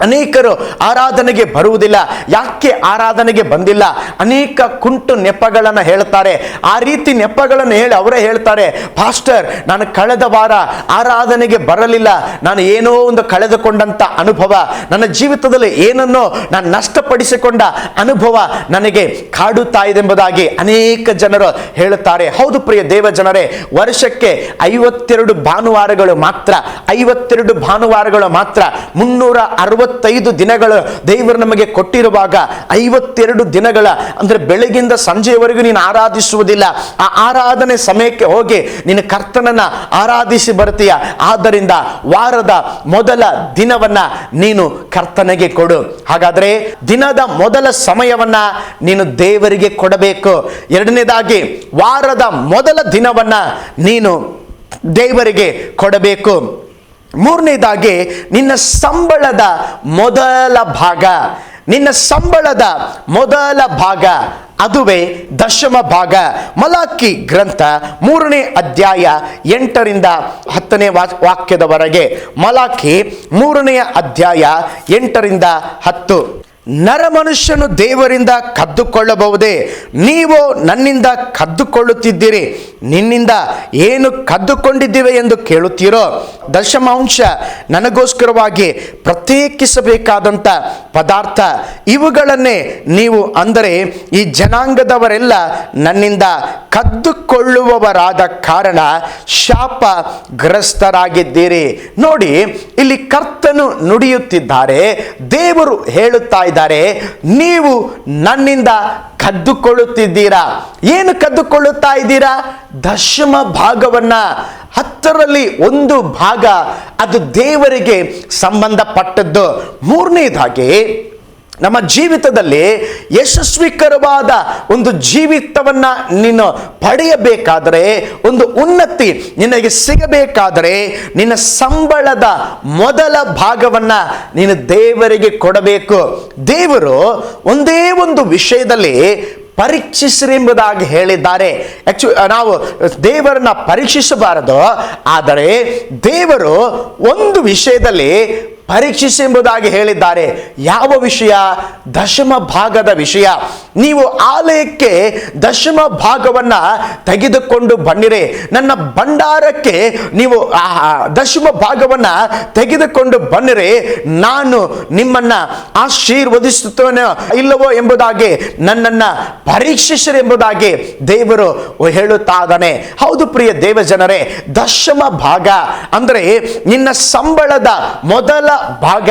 ಅನೇಕರು ಆರಾಧನೆಗೆ ಬರುವುದಿಲ್ಲ. ಯಾಕೆ ಆರಾಧನೆಗೆ ಬಂದಿಲ್ಲ? ಅನೇಕ ಕುಂಟು ನೆಪಗಳನ್ನು ಹೇಳ್ತಾರೆ. ಆ ರೀತಿ ನೆಪಗಳನ್ನು ಹೇಳಿ ಅವರೇ ಹೇಳ್ತಾರೆ, ಪಾಸ್ಟರ್, ನಾನು ಕಳೆದ ವಾರ ಆರಾಧನೆಗೆ ಬರಲಿಲ್ಲ, ನಾನು ಏನೋ ಒಂದು ಕಳೆದುಕೊಂಡಂತ ಅನುಭವ, ನನ್ನ ಜೀವಿತದಲ್ಲಿ ಏನನ್ನೋ ನಾನು ನಷ್ಟಪಡಿಸಿಕೊಂಡ ಅನುಭವ ನನಗೆ ಕಾಡುತ್ತಾ ಇದೆ ಎಂಬುದಾಗಿ ಅನೇಕ ಜನರು ಹೇಳುತ್ತಾರೆ. ಹೌದು ಪ್ರಿಯ ದೇವ ಜನರೇ, ವರ್ಷಕ್ಕೆ 52 ಭಾನುವಾರಗಳು ಮಾತ್ರ, 52 ಭಾನುವಾರಗಳು ಮಾತ್ರ, 365 ದಿನಗಳು ದೇವರು ನಮಗೆ ಕೊಟ್ಟಿರುವಾಗ 52 ದಿನಗಳ ಅಂದ್ರೆ ಬೆಳಗಿಂದ ಸಂಜೆಯವರೆಗೂ ನೀನು ಆರಾಧಿಸುವುದಿಲ್ಲ. ಆ ಆರಾಧನೆ ಸಮಯಕ್ಕೆ ಹೋಗಿ ನಿನ್ನ ಕರ್ತನನ್ನ ಆರಾಧಿಸಿ ಬರ್ತೀಯ. ಆದ್ದರಿಂದ ವಾರದ ಮೊದಲ ದಿನವನ್ನ ನೀನು ಕರ್ತನಿಗೆ ಕೊಡು. ಹಾಗಾದ್ರೆ ದಿನದ ಮೊದಲ ಸಮಯವನ್ನ ನೀನು ದೇವರಿಗೆ ಕೊಡಬೇಕು. ಎರಡನೇದಾಗಿ, ವಾರದ ಮೊದಲ ದಿನವನ್ನ ನೀನು ದೇವರಿಗೆ ಕೊಡಬೇಕು. ಮೂರನೇದಾಗಿ, ನಿನ್ನ ಸಂಬಳದ ಮೊದಲ ಭಾಗ ಅದುವೇ ದಶಮ ಭಾಗ. ಮಲಾಕಿ ಗ್ರಂಥ 3ನೇ ಅಧ್ಯಾಯ 8ರಿಂದ 10ನೇ ವಾಕ್ಯದವರೆಗೆ. ಮಲಾಕಿ 3ನೇ ಅಧ್ಯಾಯ 8ರಿಂದ 10. ನರಮನುಷ್ಯನು ದೇವರಿಂದ ಕದ್ದುಕೊಳ್ಳಬಹುದೇ? ನೀವು ನನ್ನಿಂದ ಕದ್ದುಕೊಳ್ಳುತ್ತಿದ್ದೀರಿ. ನಿನ್ನಿಂದ ಏನು ಕದ್ದುಕೊಂಡಿದ್ದೀವಿ ಎಂದು ಕೇಳುತ್ತೀರೋ? ದಶಮಾಂಶ ನನಗೋಸ್ಕರವಾಗಿ ಪ್ರತ್ಯೇಕಿಸಬೇಕಾದಂಥ ಪದಾರ್ಥ ಇವುಗಳನ್ನೇ ನೀವು, ಅಂದರೆ ಈ ಜನಾಂಗದವರೆಲ್ಲ ನನ್ನಿಂದ ಕದ್ದುಕೊಳ್ಳುವವರಾದ ಕಾರಣ ಶಾಪಗ್ರಸ್ತರಾಗಿದ್ದೀರಿ. ನೋಡಿ, ಇಲ್ಲಿ ಕರ್ತನು ನುಡಿಯುತ್ತಿದ್ದಾರೆ, ದೇವರು ಹೇಳುತ್ತಾ ಇದ್ದಾರೆ, ನೀವು ನನ್ನಿಂದ ಕದ್ದುಕೊಳ್ಳುತ್ತಿದ್ದೀರಾ. ಏನು ಕದ್ದುಕೊಳ್ಳುತ್ತಾ ಇದ್ದೀರಾ? ದಶಮ ಭಾಗವನ್ನ. 10ರಲ್ಲಿ 1 ಭಾಗ ಅದು ದೇವರಿಗೆ ಸಂಬಂಧಪಟ್ಟದ್ದು. ಮೂರನೇದಾಗಿ, ನಮ್ಮ ಜೀವಿತದಲ್ಲಿ ಯಶಸ್ವಿಕರವಾದ ಒಂದು ಜೀವಿತವನ್ನ ನೀನು ಪಡೆಯಬೇಕಾದರೆ, ಒಂದು ಉನ್ನತಿ ನಿನಗೆ ಸಿಗಬೇಕಾದರೆ, ನಿನ್ನ ಸಂಬಳದ ಮೊದಲ ಭಾಗವನ್ನ ನೀನು ದೇವರಿಗೆ ಕೊಡಬೇಕು. ದೇವರು ಒಂದೇ ಒಂದು ವಿಷಯದಲ್ಲಿ ಪರೀಕ್ಷಿಸಿರಿ ಎಂಬುದಾಗಿ ಹೇಳಿದ್ದಾರೆ. ನಾವು ದೇವರನ್ನ ಪರೀಕ್ಷಿಸಬಾರದು, ಆದರೆ ದೇವರು ಒಂದು ವಿಷಯದಲ್ಲಿ ಪರೀಕ್ಷಿಸಿ ಎಂಬುದಾಗಿ ಹೇಳಿದ್ದಾರೆ. ಯಾವ ವಿಷಯ? ದಶಮ ಭಾಗದ ವಿಷಯ. ನೀವು ಆಲಯಕ್ಕೆ ದಶಮ ಭಾಗವನ್ನ ತೆಗೆದುಕೊಂಡು ಬನ್ನಿರಿ. ನನ್ನ ಭಂಡಾರಕ್ಕೆ ನೀವು ದಶಮ ಭಾಗವನ್ನ ತೆಗೆದುಕೊಂಡು ಬನ್ನಿರಿ, ನಾನು ನಿಮ್ಮನ್ನ ಆಶೀರ್ವದಿಸುತ್ತೇನೋ ಇಲ್ಲವೋ ಎಂಬುದಾಗಿ ನನ್ನನ್ನ ಪರೀಕ್ಷಿಸಿರಿ ಎಂಬುದಾಗಿ ದೇವರು ಹೇಳುತ್ತಾ ಇದ್ದಾನೆ. ಹೌದು ಪ್ರಿಯ ದೇವ ಜನರೇ, ದಶಮ ಭಾಗ ಅಂದ್ರೆ ನಿನ್ನ ಸಂಬಳದ ಮೊದಲ ಭಾಗ,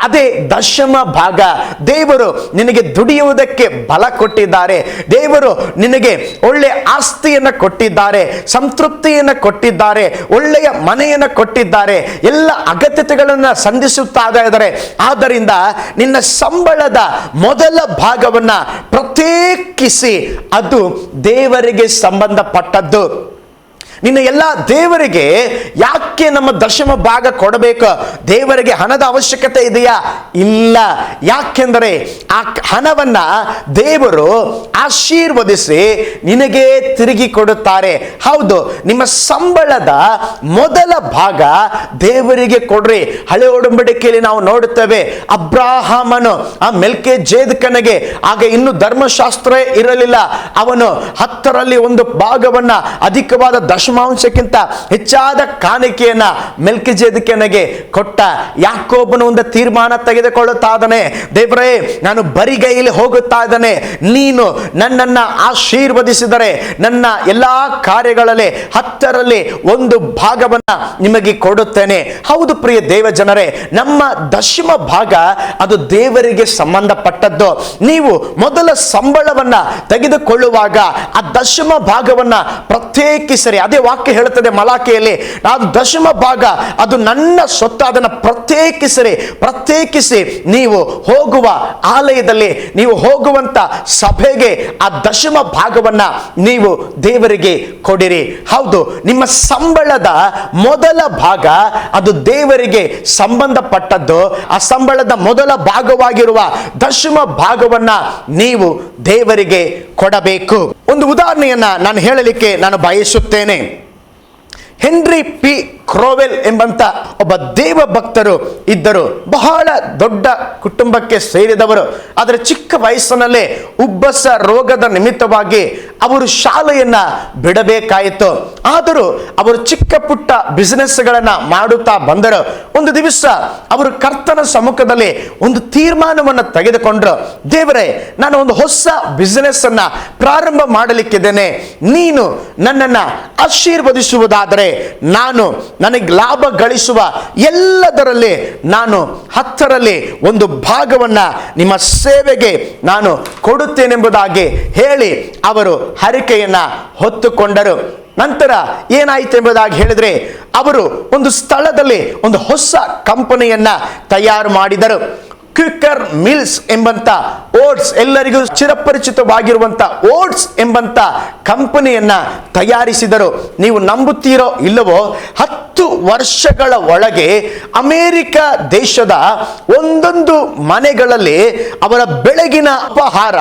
ಅದೇ ದಶಮ ಭಾಗ. ದೇವರು ನಿನಗೆ ದುಡಿಯುವುದಕ್ಕೆ ಬಲ ಕೊಟ್ಟಿದ್ದಾರೆ. ದೇವರು ನಿನಗೆ ಒಳ್ಳೆ ಆಸ್ತಿಯನ್ನು ಕೊಟ್ಟಿದ್ದಾರೆ, ಸಂತೃಪ್ತಿಯನ್ನು ಕೊಟ್ಟಿದ್ದಾರೆ, ಒಳ್ಳೆಯ ಮನೆಯನ್ನು ಕೊಟ್ಟಿದ್ದಾರೆ, ಎಲ್ಲ ಅಗತ್ಯತೆಗಳನ್ನು ಸಂಧಿಸುತ್ತಾ ಇದ್ದಾರೆ. ಆದ್ದರಿಂದ ನಿನ್ನ ಸಂಬಳದ ಮೊದಲ ಭಾಗವನ್ನ ಪ್ರತ್ಯೇಕಿಸಿ, ಅದು ದೇವರಿಗೆ ಸಂಬಂಧಪಟ್ಟದ್ದು. ನಿನ್ನ ಎಲ್ಲ ದೇವರಿಗೆ ಯಾಕೆ ನಮ್ಮ ದಶಮ ಭಾಗ ಕೊಡಬೇಕು? ದೇವರಿಗೆ ಹಣದ ಅವಶ್ಯಕತೆ ಇದೆಯಾ? ಇಲ್ಲ. ಯಾಕೆಂದರೆ ಆ ಹಣವನ್ನ ದೇವರು ಆಶೀರ್ವದಿಸಿ ನಿನಗೆ ತಿರುಗಿ ಕೊಡುತ್ತಾರೆ. ಹೌದು, ನಿಮ್ಮ ಸಂಬಳದ ಮೊದಲ ಭಾಗ ದೇವರಿಗೆ ಕೊಡ್ರಿ. ಹಳೆ ಒಡಂಬಡಿಕೆಯಲ್ಲಿ ನಾವು ನೋಡುತ್ತೇವೆ, ಅಬ್ರಾಹಾಮನು ಆ ಮೆಲ್ಕಿಜೆದೇಕನಿಗೆ ಆಗ ಇನ್ನು ಧರ್ಮಶಾಸ್ತ್ರ ಇರಲಿಲ್ಲ, ಅವನು 10ರಲ್ಲಿ 1 ಭಾಗವನ್ನ, ಅಧಿಕವಾದ ದಶಮಾಂಶಕ್ಕಿಂತ ಹೆಚ್ಚಾದ ಕಾಣಿಕೆಯನ್ನ ಮೆಲ್ಕಿಜೆದೇಕನಿಗೆ ಕೊಟ್ಟ. ಯಾಕೋಬನು ಒಂದು ತೀರ್ಮಾನ ತೆಗೆದುಕೊಳ್ಳುತ್ತಾ ಇದ್ದಾನೆ, ದೇವರೇ ನಾನು ಬರಿಗೈಯಲ್ಲಿ ಹೋಗುತ್ತಾ ಇದ್ದಾನೆ, ನೀನು ನನ್ನನ್ನ ಆಶೀರ್ವದಿಸಿದರೆ ನನ್ನ ಎಲ್ಲಾ ಕಾರ್ಯಗಳಲ್ಲಿ 10ರಲ್ಲಿ 1 ಭಾಗವನ್ನ ನಿಮಗೆ ಕೊಡುತ್ತೇನೆ. ಹೌದು ಪ್ರಿಯ ದೇವ ಜನರೇ, ನಮ್ಮ ದಶಮ ಭಾಗ ಅದು ದೇವರಿಗೆ ಸಂಬಂಧಪಟ್ಟದ್ದು. ನೀವು ಮೊದಲ ಸಂಬಳವನ್ನ ತೆಗೆದುಕೊಳ್ಳುವಾಗ ಆ ದಶಮ ಭಾಗವನ್ನ ಪ್ರತ್ಯೇಕಿಸಿರಿ. ಅದೇ ವಾಕ್ಯ ಹೇಳುತ್ತದೆ ಮಲಾಕಿಯಲ್ಲಿ, ಆ ದಶಮ ಭಾಗ ಅದು ನನ್ನ ಸೊತ್ತು, ಅದನ್ನು ಪ್ರತ್ಯೇಕಿಸಿ ನೀವು ಹೋಗುವ ಆಲಯದಲ್ಲಿ, ನೀವು ಹೋಗುವಂತ ಸಭೆಗೆ ಆ ದಶಮ ಭಾಗವನ್ನ ನೀವು ದೇವರಿಗೆ ಕೊಡಿರಿ. ಹೌದು, ನಿಮ್ಮ ಸಂಬಳದ ಮೊದಲ ಭಾಗ ಅದು ದೇವರಿಗೆ ಸಂಬಂಧಪಟ್ಟದ್ದು. ಆ ಸಂಬಳದ ಮೊದಲ ಭಾಗವಾಗಿರುವ ದಶಮ ಭಾಗವನ್ನ ನೀವು ದೇವರಿಗೆ ಕೊಡಬೇಕು. ಒಂದು ಉದಾಹರಣೆಯನ್ನ ನಾನು ಹೇಳಲಿಕ್ಕೆ ನಾನು ಬಯಸುತ್ತೇನೆ. ಹೆನ್ರಿ ಪಿ ಕ್ರೋವೆಲ್ ಎಂಬಂತ ಒಬ್ಬ ದೇವ ಭಕ್ತರು ಇದ್ದರು. ಬಹಳ ದೊಡ್ಡ ಕುಟುಂಬಕ್ಕೆ ಸೇರಿದವರು. ಆದರೆ ಚಿಕ್ಕ ವಯಸ್ಸಿನಲ್ಲೇ ಉಬ್ಬಸ ರೋಗದ ನಿಮಿತ್ತವಾಗಿ ಅವರು ಶಾಲೆಯನ್ನ ಬಿಡಬೇಕಾಯಿತು. ಆದರೂ ಅವರು ಚಿಕ್ಕ ಪುಟ್ಟ ಬಿಸಿನೆಸ್ಗಳನ್ನ ಮಾಡುತ್ತಾ ಬಂದರು. ಒಂದು ದಿವಸ ಅವರು ಕರ್ತನ ಸಮ್ಮುಖದಲ್ಲಿ ಒಂದು ತೀರ್ಮಾನವನ್ನು ತೆಗೆದುಕೊಂಡ್ರು. ದೇವರೇ, ನಾನು ಒಂದು ಹೊಸ ಬಿಸಿನೆಸ್ ಅನ್ನ ಪ್ರಾರಂಭ ಮಾಡಲಿಕ್ಕಿದ್ದೇನೆ, ನೀನು ನನ್ನನ್ನ ಆಶೀರ್ವದಿಸುವುದಾದರೆ ನಾನು ನನಗೆ ಲಾಭ ಗಳಿಸುವ ಎಲ್ಲದರಲ್ಲಿ ನಾನು 10ರಲ್ಲಿ 1 ಭಾಗವನ್ನ ನಿಮ್ಮ ಸೇವೆಗೆ ನಾನು ಕೊಡುತ್ತೇನೆಂಬುದಾಗಿ ಹೇಳಿ ಅವರು ಹರಕೆಯನ್ನ ಹೊತ್ತುಕೊಂಡರು. ನಂತರ ಏನಾಯಿತು ಎಂಬುದಾಗಿ ಹೇಳಿದ್ರೆ, ಅವರು ಒಂದು ಸ್ಥಳದಲ್ಲಿ ಒಂದು ಹೊಸ ಕಂಪನಿಯನ್ನ ತಯಾರು ಮಾಡಿದರು. ಕ್ವಿಕರ್ ಮಿಲ್ಸ್ ಎಂಬಂತ ಓಟ್ಸ್, ಎಲ್ಲರಿಗೂ ಚಿರಪರಿಚಿತವಾಗಿರುವಂತ ಓಟ್ಸ್ ಎಂಬಂತ ಕಂಪನಿಯನ್ನ ತಯಾರಿಸಿದರು. ನೀವು ನಂಬುತ್ತೀರೋ ಇಲ್ಲವೋ, 10 ವರ್ಷಗಳ ಒಳಗೆ ಅಮೆರಿಕ ದೇಶದ ಒಂದೊಂದು ಮನೆಗಳಲ್ಲಿ ಅವರ ಬೆಳಗಿನ ಉಪಹಾರ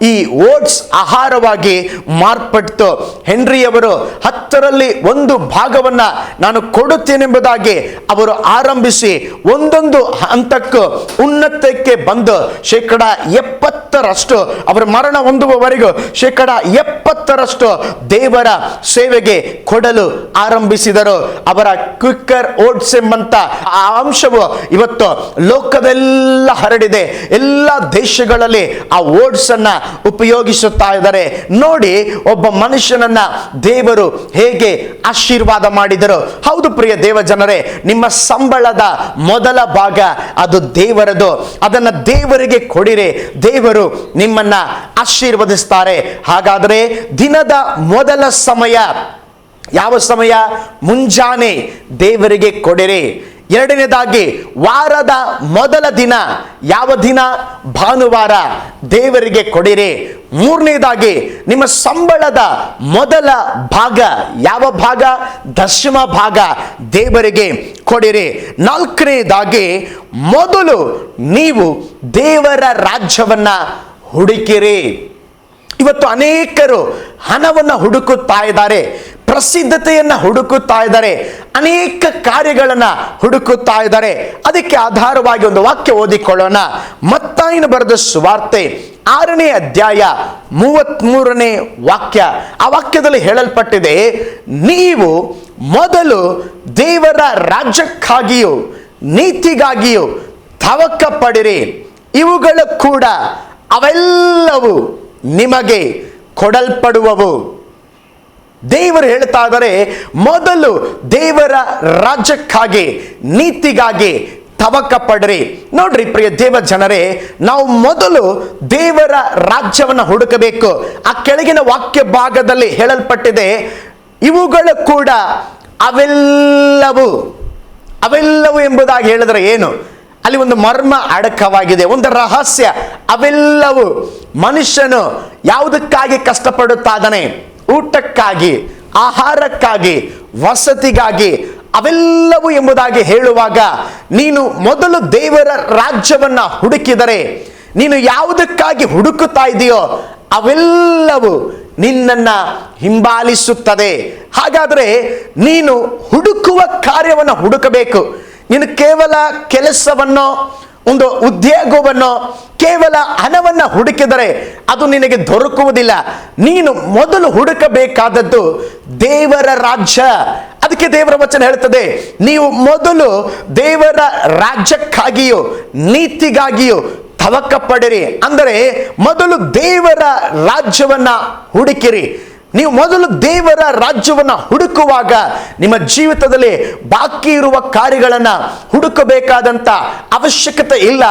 ಈ ಓಟ್ಸ್ ಆಹಾರವಾಗಿ ಮಾರ್ಪಟ್ಟಿತು. ಹೆನ್ರಿಯವರು 10ರಲ್ಲಿ 1 ಭಾಗವನ್ನ ನಾನು ಕೊಡುತ್ತೇನೆಂಬುದಾಗಿ ಅವರು ಆರಂಭಿಸಿ ಒಂದೊಂದು ಹಂತಕ್ಕೂ ಉನ್ನತಕ್ಕೆ ಬಂದು 70% ಅವರ ಮರಣ ಹೊಂದುವವರೆಗೂ 70% ದೇವರ ಸೇವೆಗೆ ಕೊಡಲು ಆರಂಭಿಸಿದರು. ಅವರ ಕ್ವಿಕರ್ ಓಟ್ಸ್ ಎಂಬಂತ ಆ ಅಂಶವು ಇವತ್ತು ಲೋಕದೆಲ್ಲ ಹರಡಿದೆ. ಎಲ್ಲ ದೇಶಗಳಲ್ಲಿ ಆ ಓಟ್ಸ್ ಅನ್ನ ಉಪಯೋಗಿಸುತ್ತಾ ಇದ್ದಾರೆ. ನೋಡಿ, ಒಬ್ಬ ಮನುಷ್ಯನನ್ನ ದೇವರು ಹೇಗೆ ಆಶೀರ್ವಾದ ಮಾಡಿದರು. ಹೌದು ಪ್ರಿಯ ದೇವ ಜನರೇ, ನಿಮ್ಮ ಸಂಬಳದ ಮೊದಲ ಭಾಗ ಅದು ದೇವರದು. ಅದನ್ನ ದೇವರಿಗೆ ಕೊಡಿರೆ, ದೇವರು ನಿಮ್ಮನ್ನ ಆಶೀರ್ವದಿಸ್ತಾರೆ. ಹಾಗಾದರೆ ದಿನದ ಮೊದಲ ಸಮಯ ಯಾವ ಸಮಯ? ಮುಂಜಾನೆ ದೇವರಿಗೆ ಕೊಡಿರಿ. ಎರಡನೇದಾಗಿ ವಾರದ ಮೊದಲ ದಿನ ಯಾವ ದಿನ? ಭಾನುವಾರ ದೇವರಿಗೆ ಕೊಡಿರಿ. ಮೂರನೇದಾಗಿ ನಿಮ್ಮ ಸಂಬಳದ ಮೊದಲ ಭಾಗ ಯಾವ ಭಾಗ? ದಶಮ ಭಾಗ ದೇವರಿಗೆ ಕೊಡಿರಿ. ನಾಲ್ಕನೇದಾಗಿ ಮೊದಲು ನೀವು ದೇವರ ರಾಜ್ಯವನ್ನ ಹುಡುಕಿರಿ. ಇವತ್ತು ಅನೇಕರು ಹಣವನ್ನು ಹುಡುಕುತ್ತಾ ಇದ್ದಾರೆ, ಪ್ರಸಿದ್ಧತೆಯನ್ನ ಹುಡುಕುತ್ತಾ ಇದ್ದಾರೆ, ಅನೇಕ ಕಾರ್ಯಗಳನ್ನ ಹುಡುಕುತ್ತಾ ಇದ್ದಾರೆ. ಅದಕ್ಕೆ ಆಧಾರವಾಗಿ ಒಂದು ವಾಕ್ಯ ಓದಿಕೊಳ್ಳೋಣ. ಮತ್ತಾಯನ ಬರೆದ ಸುವಾರ್ತೆ 6ನೇ ಅಧ್ಯಾಯ 33ನೇ ವಾಕ್ಯ. ಆ ವಾಕ್ಯದಲ್ಲಿ ಹೇಳಲ್ಪಟ್ಟಿದೆ, ನೀವು ಮೊದಲು ದೇವರ ರಾಜ್ಯಕ್ಕಾಗಿಯೂ ನೀತಿಗಾಗಿಯೂ ತವಕ ಪಡಿರಿ, ಇವುಗಳು ಕೂಡ ಅವೆಲ್ಲವೂ ನಿಮಗೆ ಕೊಡಲ್ಪಡುವವು. ದೇವರು ಹೇಳ್ತಾ ಇದ್ದಾರೆ, ಮೊದಲು ದೇವರ ರಾಜ್ಯಕ್ಕಾಗಿ ನೀತಿಗಾಗಿ ತವಕ ಪಡ್ರಿ. ನೋಡ್ರಿ ಪ್ರಿಯ ದೇವ ಜನರೇ, ನಾವು ಮೊದಲು ದೇವರ ರಾಜ್ಯವನ್ನು ಹುಡುಕಬೇಕು. ಆ ಕೆಳಗಿನ ವಾಕ್ಯ ಭಾಗದಲ್ಲಿ ಹೇಳಲ್ಪಟ್ಟಿದೆ, ಇವುಗಳು ಕೂಡ ಅವೆಲ್ಲವೂ. ಅವೆಲ್ಲವೂ ಎಂಬುದಾಗಿ ಹೇಳಿದ್ರೆ ಏನು? ಅಲ್ಲಿ ಒಂದು ಮರ್ಮ ಅಡಕವಾಗಿದೆ, ಒಂದು ರಹಸ್ಯ. ಅವೆಲ್ಲವೂ ಮನುಷ್ಯನು ಯಾವುದಕ್ಕಾಗಿ ಕಷ್ಟಪಡುತ್ತಾ ಇದ್ದಾನೆ? ಊಟಕ್ಕಾಗಿ, ಆಹಾರಕ್ಕಾಗಿ, ವಸತಿಗಾಗಿ, ಅವೆಲ್ಲವೂ ಎಂಬುದಾಗಿ ಹೇಳುವಾಗ ನೀನು ಮೊದಲು ದೇವರ ರಾಜ್ಯವನ್ನ ಹುಡುಕಿದರೆ, ನೀನು ಯಾವುದಕ್ಕಾಗಿ ಹುಡುಕುತ್ತಾ ಇದೆಯೋ ಅವೆಲ್ಲವೂ ನಿನ್ನನ್ನ ಹಿಂಬಾಲಿಸುತ್ತದೆ. ಹಾಗಾದರೆ ನೀನು ಹುಡುಕುವ ಕಾರ್ಯವನ್ನು ಹುಡುಕಬೇಕು. ನೀನು ಕೇವಲ ಕೆಲಸವನ್ನು, ಒಂದು ಉದ್ಯೋಗವನ್ನು, ಕೇವಲ ಹಣವನ್ನು ಹುಡುಕಿದರೆ ಅದು ನಿನಗೆ ದೊರಕುವುದಿಲ್ಲ. ನೀನು ಮೊದಲು ಹುಡುಕಬೇಕಾದದ್ದು ದೇವರ ರಾಜ್ಯ. ಅದಕ್ಕೆ ದೇವರ ವಚನ ಹೇಳ್ತದೆ, ನೀವು ಮೊದಲು ದೇವರ ರಾಜ್ಯಕ್ಕಾಗಿಯೂ ನೀತಿಗಾಗಿಯೂ ತವಕ ಪಡಿರಿ. ಅಂದರೆ ಮೊದಲು ದೇವರ ರಾಜ್ಯವನ್ನ ಹುಡುಕಿರಿ. ನೀವು ಮೊದಲು ದೇವರ ರಾಜ್ಯವನ್ನು ಹುಡುಕುವಾಗ ನಿಮ್ಮ ಜೀವಿತದಲ್ಲಿ ಬಾಕಿ ಇರುವ ಕಾರ್ಯಗಳನ್ನು ಹುಡುಕಬೇಕಾದಂಥ ಅವಶ್ಯಕತೆ ಇಲ್ಲ.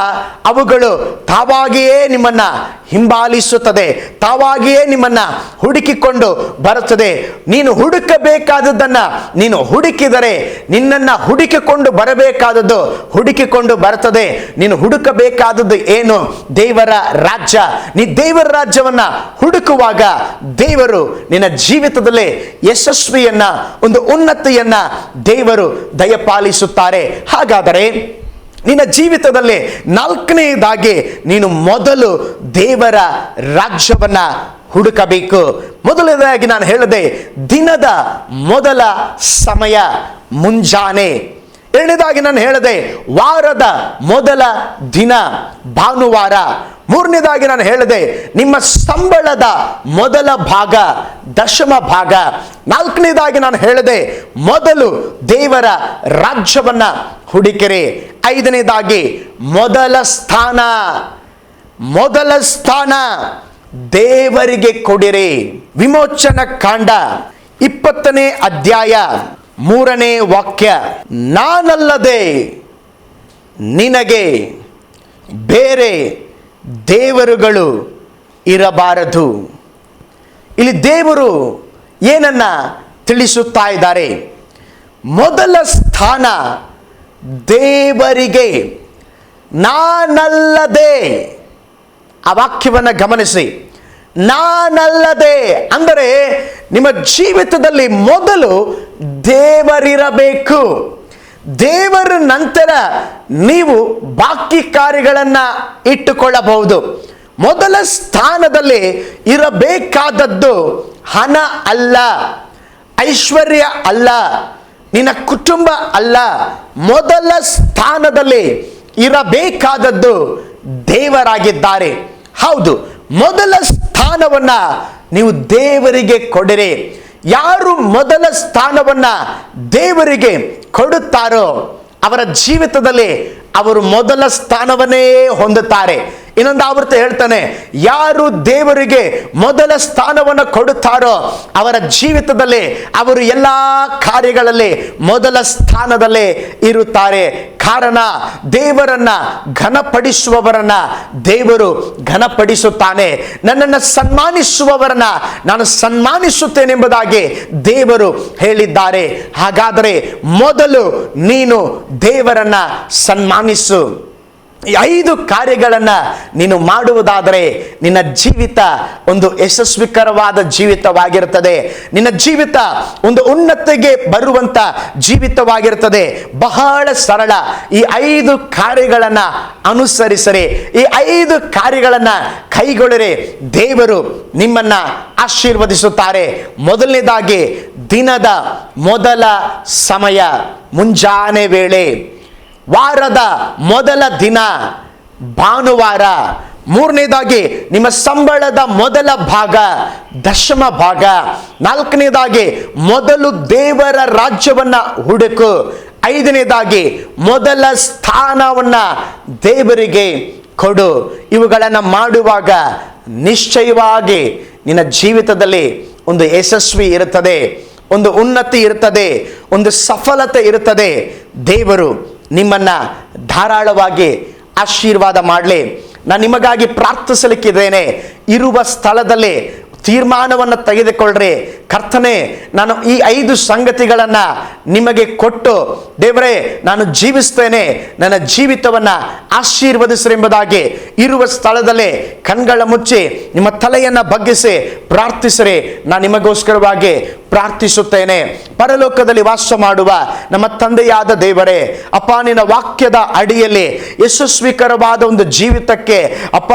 ಅವುಗಳು ತಾವಾಗಿಯೇ ನಿಮ್ಮನ್ನ ಹಿಂಬಾಲಿಸುತ್ತದೆ, ತಾವಾಗಿಯೇ ನಿಮ್ಮನ್ನ ಹುಡುಕಿಕೊಂಡು ಬರುತ್ತದೆ. ನೀನು ಹುಡುಕಬೇಕಾದದ್ದನ್ನು ನೀನು ಹುಡುಕಿದರೆ ನಿನ್ನನ್ನು ಹುಡುಕಿಕೊಂಡು ಬರಬೇಕಾದದ್ದು ಹುಡುಕಿಕೊಂಡು ಬರುತ್ತದೆ. ನೀನು ಹುಡುಕಬೇಕಾದದ್ದು ಏನು? ದೇವರ ರಾಜ್ಯ. ನೀ ದೇವರ ರಾಜ್ಯವನ್ನ ಹುಡುಕುವಾಗ ದೇವರು ನಿನ್ನ ಜೀವಿತದಲ್ಲಿ ಯಶಸ್ವಿಯನ್ನ, ಒಂದು ಉನ್ನತಿಯನ್ನ ದೇವರು ದಯಪಾಲಿಸುತ್ತಾರೆ. ಹಾಗಾದರೆ ನಿನ್ನ ಜೀವಿತದಲ್ಲಿ ನಾಲ್ಕನೆಯದಾಗಿ ನೀನು ಮೊದಲು ದೇವರ ರಾಜ್ಯವನ್ನ ಹುಡುಕಬೇಕು. ಮೊದಲನೇದಾಗಿ ನಾನು ಹೇಳಿದೆ, ದಿನದ ಮೊದಲ ಸಮಯ ಮುಂಜಾನೆ. ಎರಡನೇದಾಗಿ ನಾನು ಹೇಳಿದೆ, ವಾರದ ಮೊದಲ ದಿನ ಭಾನುವಾರ. ಮೂರನೇದಾಗಿ ನಾನು ಹೇಳಿದೆ, ನಿಮ್ಮ ಸಂಬಳದ ಮೊದಲ ಭಾಗ, ದಶಮ ಭಾಗ. ನಾಲ್ಕನೇದಾಗಿ ನಾನು ಹೇಳಿದೆ, ಮೊದಲು ದೇವರ ರಾಜ್ಯವನ್ನ ಹುಡುಕಿರಿ. ಐದನೇದಾಗಿ ಮೊದಲ ಸ್ಥಾನ ದೇವರಿಗೆ ಕೊಡಿರಿ. ವಿಮೋಚನ ಕಾಂಡ 20ನೇ ಅಧ್ಯಾಯ 3ನೇ ವಾಕ್ಯ, ನಾನಲ್ಲದೆ ನಿನಗೆ ಬೇರೆ ದೇವರುಗಳು ಇರಬಾರದು. ಇಲ್ಲಿ ದೇವರು ಏನನ್ನ ತಿಳಿಸುತ್ತಾ ಇದ್ದಾರೆ? ಮೊದಲ ಸ್ಥಾನ ದೇವರಿಗೆ, ನಾನಲ್ಲದೆ. ಆ ವಾಕ್ಯವನ್ನು ಗಮನಿಸಿ, ನಾನಲ್ಲದೆ ಅಂದರೆ ನಿಮ್ಮ ಜೀವಿತದಲ್ಲಿ ಮೊದಲು ದೇವರಿರಬೇಕು. ದೇವರ ನಂತರ ನೀವು ಬಾಕಿ ಕಾರ್ಯಗಳನ್ನು ಇಟ್ಟುಕೊಳ್ಳಬಹುದು. ಮೊದಲ ಸ್ಥಾನದಲ್ಲಿ ಇರಬೇಕಾದದ್ದು ಹಣ ಅಲ್ಲ, ಐಶ್ವರ್ಯ ಅಲ್ಲ, ನಿನ್ನ ಕುಟುಂಬ ಅಲ್ಲ. ಮೊದಲ ಸ್ಥಾನದಲ್ಲಿ ಇರಬೇಕಾದದ್ದು ದೇವರಾಗಿದ್ದಾರೆ. ಹೌದು, ಮೊದಲ ಸ್ಥಾನವನ್ನ ನೀವು ದೇವರಿಗೆ ಕೊಡಿರಿ. ಯಾರು ಮೊದಲ ಸ್ಥಾನವನ್ನ ದೇವರಿಗೆ ಕೊಡುತ್ತಾರೋ ಅವರ ಜೀವಿತದಲ್ಲಿ ಅವರು ಮೊದಲ ಸ್ಥಾನವನ್ನೇ ಹೊಂದುತ್ತಾರೆ. ಇನ್ನೊಂದು ಆವೃತ್ತಿ ಹೇಳ್ತಾನೆ, ಯಾರು ದೇವರಿಗೆ ಮೊದಲ ಸ್ಥಾನವನ್ನು ಕೊಡುತ್ತಾರೋ ಅವರ ಜೀವಿತದಲ್ಲಿ ಅವರು ಎಲ್ಲ ಕಾರ್ಯಗಳಲ್ಲಿ ಮೊದಲ ಸ್ಥಾನದಲ್ಲೇ ಇರುತ್ತಾರೆ. ಕಾರಣ, ದೇವರನ್ನ ಘನಪಡಿಸುವವರನ್ನ ದೇವರು ಘನಪಡಿಸುತ್ತಾನೆ. ನನ್ನನ್ನು ಸನ್ಮಾನಿಸುವವರನ್ನ ನಾನು ಸನ್ಮಾನಿಸುತ್ತೇನೆಂಬುದಾಗಿ ದೇವರು ಹೇಳಿದ್ದಾರೆ. ಹಾಗಾದರೆ ಮೊದಲು ನೀನು ದೇವರನ್ನ ಸನ್ಮಾನಿಸು. ಈ 5 ಕಾರ್ಯಗಳನ್ನು ನೀನು ಮಾಡುವುದಾದರೆ ನಿನ್ನ ಜೀವಿತ ಒಂದು ಯಶಸ್ವಿಕರವಾದ ಜೀವಿತವಾಗಿರುತ್ತದೆ. ನಿನ್ನ ಜೀವಿತ ಒಂದು ಉನ್ನತಿಗೆ ಬರುವಂತ ಜೀವಿತವಾಗಿರುತ್ತದೆ. ಬಹಳ ಸರಳ. ಈ 5 ಕಾರ್ಯಗಳನ್ನು ಅನುಸರಿಸಿರಿ, ಈ 5 ಕಾರ್ಯಗಳನ್ನು ಕೈಗೊಳ್ಳಿರಿ. ದೇವರು ನಿಮ್ಮನ್ನ ಆಶೀರ್ವದಿಸುತ್ತಾರೆ. ಮೊದಲನೇದಾಗಿ ದಿನದ ಮೊದಲ ಸಮಯ ಮುಂಜಾನೆ ವೇಳೆ, ವಾರದ ಮೊದಲ ದಿನ ಭಾನುವಾರ. ಮೂರನೇದಾಗಿ ನಿಮ್ಮ ಸಂಬಳದ ಮೊದಲ ಭಾಗ, ದಶಮ ಭಾಗ. ನಾಲ್ಕನೇದಾಗಿ ಮೊದಲು ದೇವರ ರಾಜ್ಯವನ್ನ ಹುಡುಕು. ಐದನೇದಾಗಿ ಮೊದಲ ಸ್ಥಾನವನ್ನ ದೇವರಿಗೆ ಕೊಡು. ಇವುಗಳನ್ನು ಮಾಡುವಾಗ ನಿಶ್ಚಯವಾಗಿ ನಿನ್ನ ಜೀವಿತದಲ್ಲಿ ಒಂದು ಯಶಸ್ವಿ ಇರುತ್ತದೆ, ಒಂದು ಉನ್ನತಿ ಇರುತ್ತದೆ, ಒಂದು ಸಫಲತೆ ಇರುತ್ತದೆ. ದೇವರು ನಿಮ್ಮನ್ನ ಧಾರಾಳವಾಗಿ ಆಶೀರ್ವಾದ ಮಾಡಲಿ. ನಾನು ನಿಮಗಾಗಿ ಪ್ರಾರ್ಥಿಸಲಿಕ್ಕಿದ್ದೇನೆ. ಇರುವ ಸ್ಥಳದಲ್ಲಿ ತೀರ್ಮಾನವನ್ನು ತೆಗೆದುಕೊಳ್ಳ್ರಿ. ಕರ್ತನೇ, ನಾನು ಈ 5 ಸಂಗತಿಗಳನ್ನು ನಿಮಗೆ ಕೊಟ್ಟು ದೇವರೇ ನಾನು ಜೀವಿಸ್ತೇನೆ, ನನ್ನ ಜೀವಿತವನ್ನು ಆಶೀರ್ವದಿಸಿರೆಂಬುದಾಗಿ ಇರುವ ಸ್ಥಳದಲ್ಲೇ ಕಣ್ಗಳ ಮುಚ್ಚಿ ನಿಮ್ಮ ತಲೆಯನ್ನು ಬಗ್ಗಿಸಿ ಪ್ರಾರ್ಥಿಸಿರಿ. ನಾನು ನಿಮಗೋಸ್ಕರವಾಗಿ ಪ್ರಾರ್ಥಿಸುತ್ತೇನೆ. ಪರಲೋಕದಲ್ಲಿ ವಾಸ ಮಾಡುವ ನಮ್ಮ ತಂದೆಯಾದ ದೇವರೇ, ಅಪ್ಪ, ನಿನ್ನ ವಾಕ್ಯದ ಅಡಿಯಲ್ಲಿ ಯಶಸ್ವಿಕರವಾದ ಒಂದು ಜೀವಿತಕ್ಕೆ ಅಪ್ಪ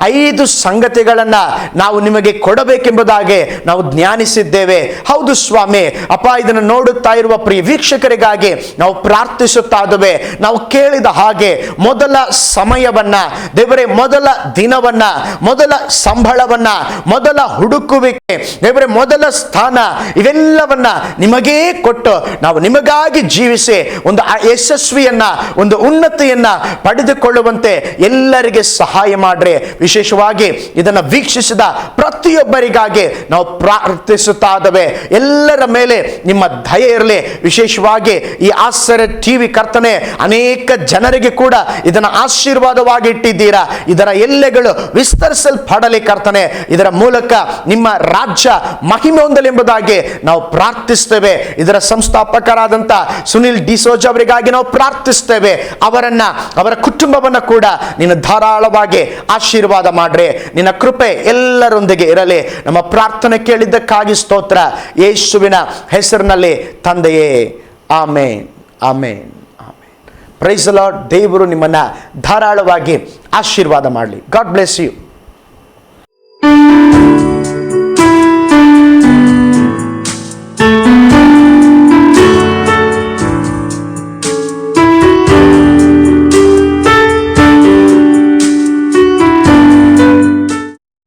5 ಸಂಗತಿಗಳನ್ನು ನಾವು ನಿಮಗೆ ಕೊಡಬೇಕು ಮಾಡಬೇಕೆಂಬುದಾಗಿ ನಾವು ಧ್ಯಾನಿಸಿದ್ದೇವೆ. ಹೌದು ಸ್ವಾಮಿ, ಅಪ್ಪ, ಇದನ್ನು ನೋಡುತ್ತಾ ಇರುವ ಪ್ರಿಯ ವೀಕ್ಷಕರಿಗಾಗಿ ನಾವು ಪ್ರಾರ್ಥಿಸುತ್ತಾ ಇದ್ದೇವೆ. ನಾವು ಕೇಳಿದ ಹಾಗೆ ಮೊದಲ ಸಮಯವನ್ನ ದೇವರೇ, ಮೊದಲ ದಿನವನ್ನ, ಮೊದಲ ಸಂಬಳವನ್ನ, ಮೊದಲ ಹುಡುಕುವಿಕೆ ದೇವರೇ, ಮೊದಲ ಸ್ಥಾನ, ಇವೆಲ್ಲವನ್ನ ನಿಮಗೇ ಕೊಟ್ಟು ನಾವು ನಿಮಗಾಗಿ ಜೀವಿಸಿ ಒಂದು ಯಶಸ್ವಿಯನ್ನ, ಒಂದು ಉನ್ನತಿಯನ್ನ ಪಡೆದುಕೊಳ್ಳುವಂತೆ ಎಲ್ಲರಿಗೆ ಸಹಾಯ ಮಾಡ್ರಿ. ವಿಶೇಷವಾಗಿ ಇದನ್ನು ವೀಕ್ಷಿಸಿದ ಪ್ರತಿಯೊಬ್ಬರಿಗಾಗಿ ನಾವು ಪ್ರಾರ್ಥಿಸುತ್ತಾ ಇದ್ದೇವೆ. ಎಲ್ಲರ ಮೇಲೆ ನಿಮ್ಮ ದಯೆ ಇರಲಿ. ವಿಶೇಷವಾಗಿ ಈ ಆಶ್ಚರ್ಯ ಟಿವಿ ಕರ್ತನೆ, ಅನೇಕ ಜನರಿಗೆ ಕೂಡ ಇದನ್ನು ಆಶೀರ್ವಾದವಾಗಿ ಇಟ್ಟಿದ್ದೀರಾ. ಇದರ ಎಲ್ಲೆಗಳು ವಿಸ್ತರಿಸಲ್ಪಡಲಿ ಕರ್ತನೆ. ಇದರ ಮೂಲಕ ನಿಮ್ಮ ರಾಜ್ಯ ಮಹಿಮೆ ಹೊಂದಲೆಂಬುದಾಗಿ ನಾವು ಪ್ರಾರ್ಥಿಸ್ತೇವೆ. ಇದರ ಸಂಸ್ಥಾಪಕರಾದಂಥ ಸುನಿಲ್ ಡಿಸೋಜ ಅವರಿಗಾಗಿ ನಾವು ಪ್ರಾರ್ಥಿಸ್ತೇವೆ. ಅವರ ಕುಟುಂಬವನ್ನು ಕೂಡ ನೀನು ಧಾರಾಳವಾಗಿ ಆಶೀರ್ವಾದ ಮಾಡ್ರಿ. ನಿನ್ನ ಕೃಪೆ ಎಲ್ಲರೊಂದಿಗೆ ಇರಲಿ. ನಮ್ಮ ಪ್ರಾರ್ಥನೆ ಕೇಳಿದ್ದಕ್ಕಾಗಿ ಸ್ತೋತ್ರ, ಯೇಸುವಿನ ಹೆಸರಿನಲ್ಲಿ ತಂದೆಯೇ, amen, amen, amen. Praise the Lord. ದೇವರು ನಿಮ್ಮನ್ನ ಧಾರಾಳವಾಗಿ ಆಶೀರ್ವಾದ ಮಾಡಲಿ. God bless you.